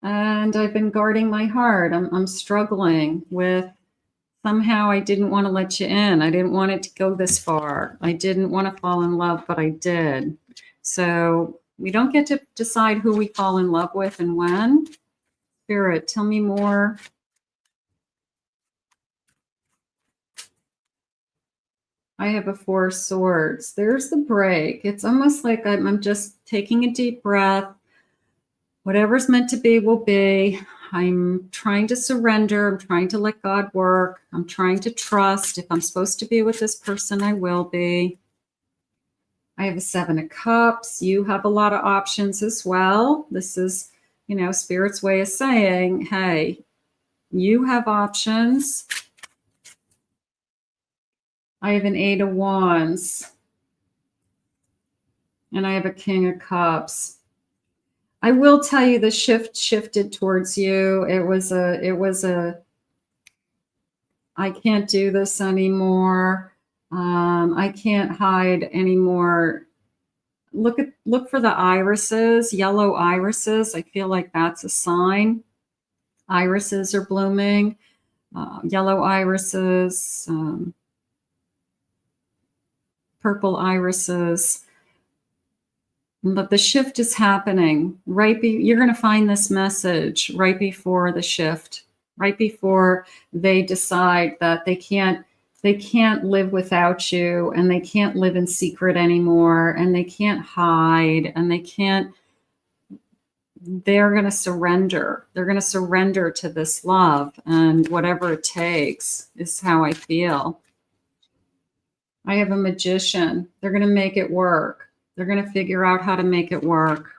And I've been guarding my heart. I'm struggling with, somehow I didn't want to let you in. I didn't want it to go this far. I didn't want to fall in love, but I did. So we don't get to decide who we fall in love with and when. Spirit, tell me more. I have a 4 of swords. There's the break. It's almost like I'm just taking a deep breath. Whatever's meant to be will be. I'm trying to surrender. I'm trying to let God work. I'm trying to trust. If I'm supposed to be with this person, I will be. I have a 7 of cups. You have a lot of options as well. This is, Spirit's way of saying, hey, you have options. I have an 8 of wands. And I have a King of cups. I will tell you the shift shifted towards you. It was a I can't do this anymore. I can't hide anymore. Look for the irises, yellow irises. I feel like that's a sign. Irises are blooming, yellow irises, purple irises. But the shift is happening you're going to find this message right before the shift, right before they decide that they can't live without you, and they can't live in secret anymore, and they can't hide, and they're going to surrender. They're going to surrender to this love, and whatever it takes is how I feel. I have a Magician. They're going to make it work. They're going to figure out how to make it work.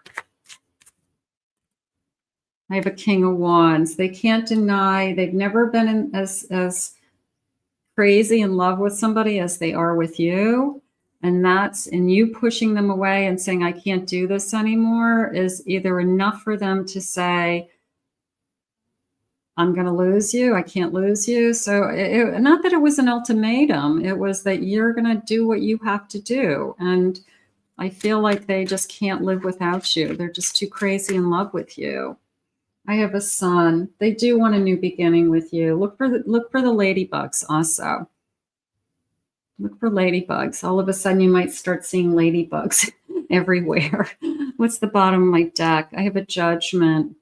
I have a King of Wands. They can't deny they've never been as crazy in love with somebody as they are with you. And you pushing them away and saying, I can't do this anymore, is either enough for them to say, I'm going to lose you. I can't lose you. So not that it was an ultimatum. It was that you're going to do what you have to do. And I feel like they just can't live without you. They're just too crazy in love with you. I have a Sun. They do want a new beginning with you. Look for the ladybugs also. Look for ladybugs. All of a sudden you might start seeing ladybugs everywhere. What's the bottom of my deck? I have a Judgment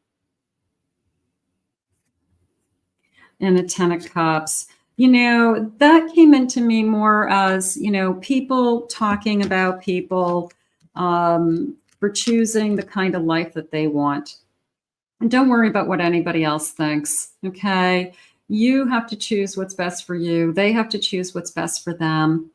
and a Ten of Cups. You know, that came into me more as, you know, people talking about people for choosing the kind of life that they want. And don't worry about what anybody else thinks, okay? You have to choose what's best for you. They have to choose what's best for them.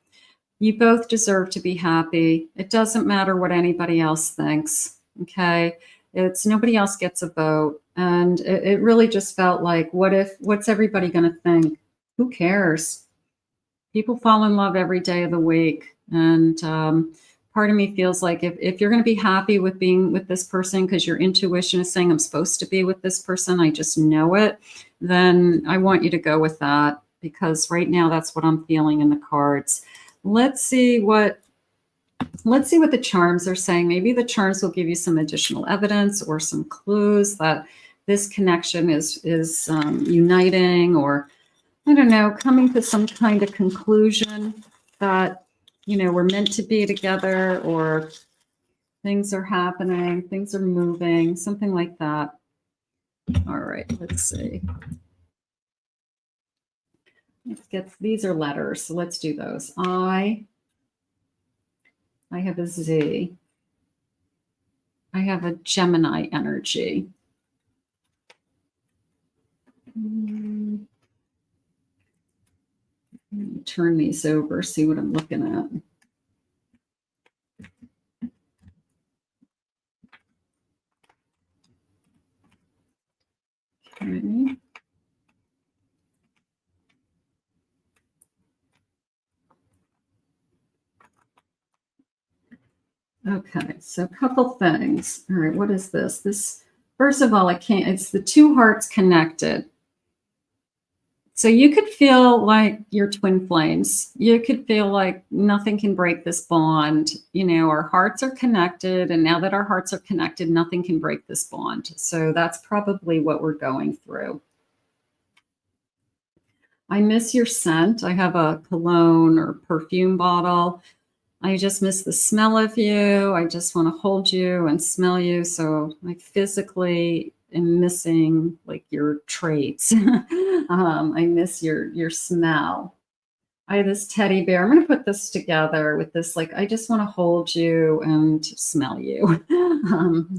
You both deserve to be happy. It doesn't matter what anybody else thinks, okay? It's nobody else gets a vote. And it really just felt like, what's everybody going to think? Who cares? People fall in love every day of the week. And part of me feels like if you're going to be happy with being with this person because your intuition is saying I'm supposed to be with this person, I just know it, then I want you to go with that, because right now that's what I'm feeling in the cards. Let's see what the charms are saying. Maybe the charms will give you some additional evidence or some clues that this connection is uniting, or I don't know, coming to some kind of conclusion that, you know, we're meant to be together, or things are happening, things are moving, something like that. All right, let's see. Let's get, these are letters, so let's do those. I have a Z. I have a Gemini energy. Turn these over, see what I'm looking at. Okay. Okay, so a couple things. All right, what is this? This, first of all, it's the two hearts connected. So you could feel like you're twin flames. You could feel like nothing can break this bond. You know, our hearts are connected, and now that our hearts are connected, nothing can break this bond. So that's probably what we're going through. I miss your scent. I have a cologne or perfume bottle. I just miss the smell of you. I just want to hold you and smell you. So I physically am missing like your traits. I miss your smell. I have this teddy bear. I'm going to put this together with this, like, I just want to hold you and smell you.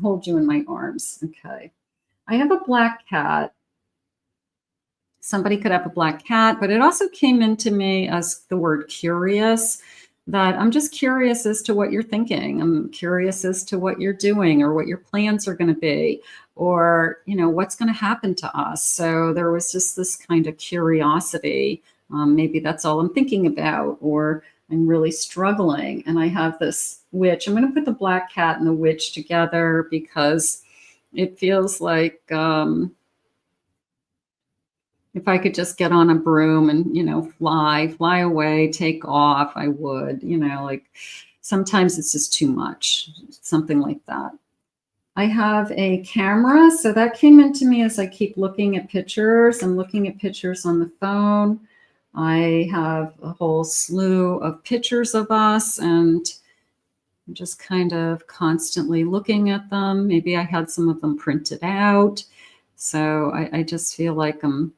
Hold you in my arms. Okay. I have a black cat. Somebody could have a black cat, but it also came into me as the word curious, that I'm just curious as to what you're thinking. I'm curious as to what you're doing, or what your plans are going to be, or, you know, what's going to happen to us. So there was just this kind of curiosity. Maybe that's all I'm thinking about, or I'm really struggling. And I have this witch. I'm going to put the black cat and the witch together because it feels like, if I could just get on a broom and, you know, fly away, take off, I would, you know, like sometimes it's just too much, something like that. I have a camera. So that came into me as I keep looking at pictures. I'm looking at pictures on the phone. I have a whole slew of pictures of us, and I'm just kind of constantly looking at them. Maybe I had some of them printed out. So I just feel like I'm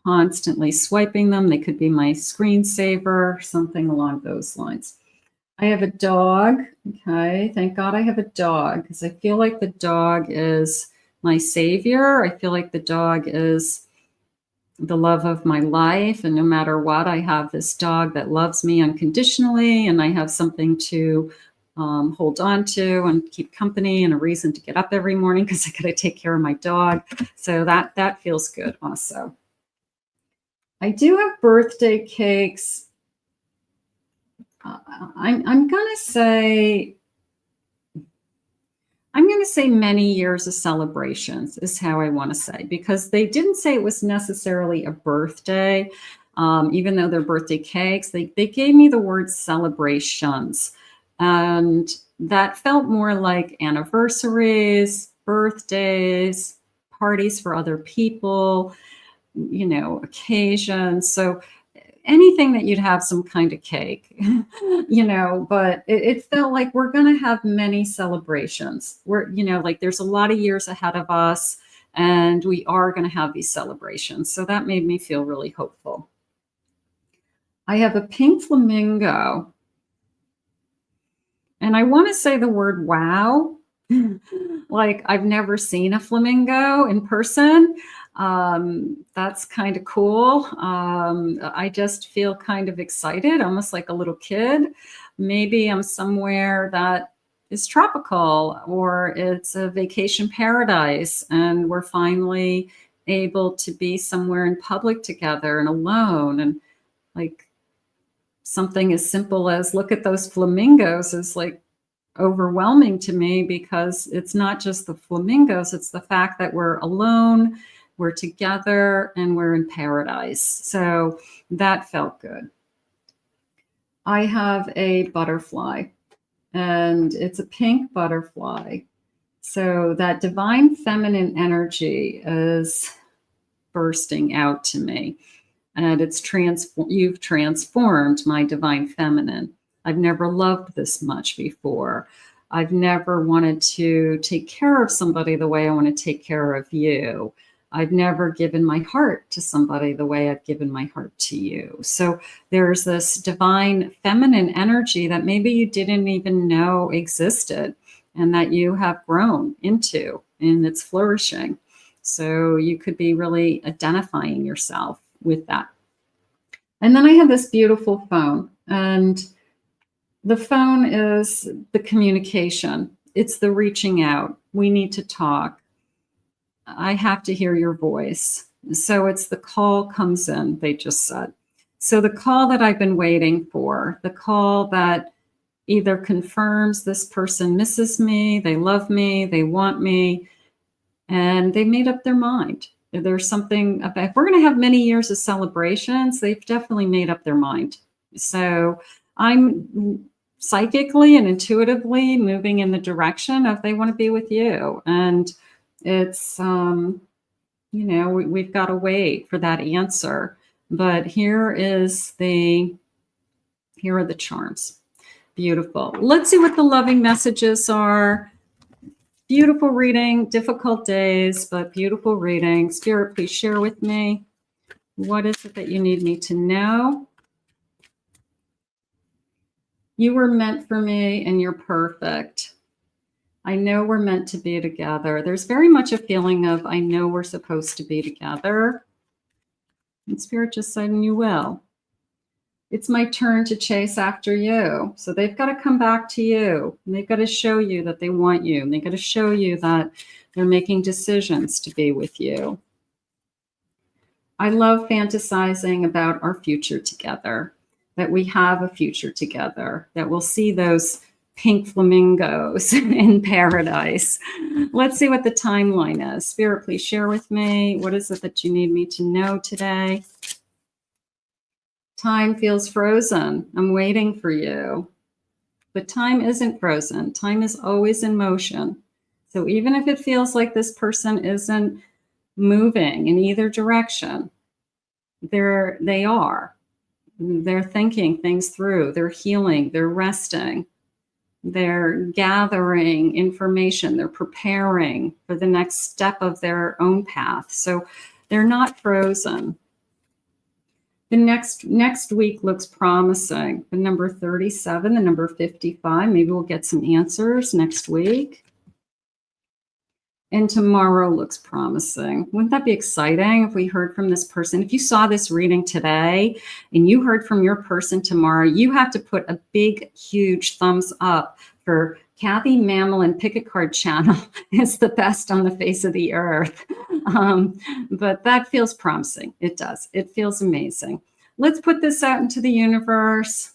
constantly swiping them. They could be my screensaver, something along those lines. I have a dog. Okay, thank God I have a dog, because I feel like the dog is my savior. I feel like the dog is the love of my life. And no matter what, I have this dog that loves me unconditionally, and I have something to hold on to and keep company and a reason to get up every morning because I got to take care of my dog. So that feels good also. I do have birthday cakes. I'm going to say many years of celebrations is how I want to say, because they didn't say it was necessarily a birthday, even though they're birthday cakes. They gave me the word celebrations, and that felt more like anniversaries, birthdays, parties for other people, occasions. So anything that you'd have some kind of cake, but it felt like we're going to have many celebrations. Like there's a lot of years ahead of us, and we are going to have these celebrations. So that made me feel really hopeful. I have a pink flamingo, and I want to say the word wow. Like I've never seen a flamingo in person. That's kind of cool. I just feel kind of excited, almost like a little kid. Maybe I'm somewhere that is tropical, or it's a vacation paradise, and we're finally able to be somewhere in public together and alone. And like something as simple as look at those flamingos is like overwhelming to me, because it's not just the flamingos, it's the fact that we're alone, we're together, and we're in paradise. So that felt good. I have a butterfly, and it's a pink butterfly. So that divine feminine energy is bursting out to me, and you've transformed my divine feminine. I've never loved this much before. I've never wanted to take care of somebody the way I want to take care of you. I've never given my heart to somebody the way I've given my heart to you. So there's this divine feminine energy that maybe you didn't even know existed, and that you have grown into, and it's flourishing. So you could be really identifying yourself with that. And then I have this beautiful phone, and the phone is the communication. It's the reaching out. We need to talk. I have to hear your voice. So it's the call comes in, they just said. So the call that I've been waiting for, the call that either confirms this person misses me, they love me, they want me, and they made up their mind. There's something about, if we're going to have many years of celebrations, they've definitely made up their mind. So I'm psychically and intuitively moving in the direction of they want to be with you. And it's, we've got to wait for that answer. But here are the charms. Beautiful. Let's see what the loving messages are. Beautiful reading, difficult days, but beautiful reading. Spirit, please share with me. What is it that you need me to know? You were meant for me, and you're perfect. I know we're meant to be together. There's very much a feeling of, I know we're supposed to be together. And Spirit just said, and you will. It's my turn to chase after you. So they've got to come back to you. And they've got to show you that they want you. And they've got to show you that they're making decisions to be with you. I love fantasizing about our future together, that we have a future together, that we'll see those pink flamingos in paradise. Let's see what the timeline is. Spirit, please share with me. What is it that you need me to know today? Time feels frozen. I'm waiting for you. But time isn't frozen. Time is always in motion. So even if it feels like this person isn't moving in either direction, they are. They're thinking things through. They're healing. They're resting. They're gathering information. They're preparing for the next step of their own path. So they're not frozen. The next week looks promising. The number 37, the number 55, maybe we'll get some answers next week. And tomorrow looks promising. Wouldn't that be exciting if we heard from this person? If you saw this reading today and you heard from your person tomorrow, you have to put a big, huge thumbs up for Kathy Mamolen Pick a Card channel. It's the best on the face of the earth. But that feels promising. It does. It feels amazing. Let's put this out into the universe.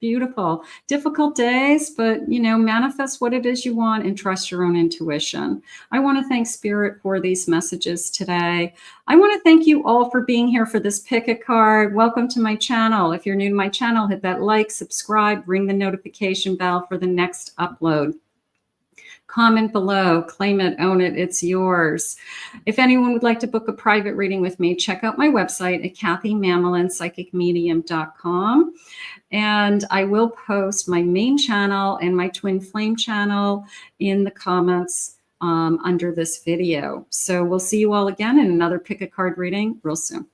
Beautiful. Difficult days, but, manifest what it is you want and trust your own intuition. I want to thank Spirit for these messages today. I want to thank you all for being here for this Pick a Card. Welcome to my channel. If you're new to my channel, hit that like, subscribe, ring the notification bell for the next upload. Comment below, claim it, own it, it's yours. If anyone would like to book a private reading with me, check out my website at kathymamolenpsychicmedium.com. And I will post my main channel and my twin flame channel in the comments under this video. So we'll see you all again in another Pick a Card reading real soon.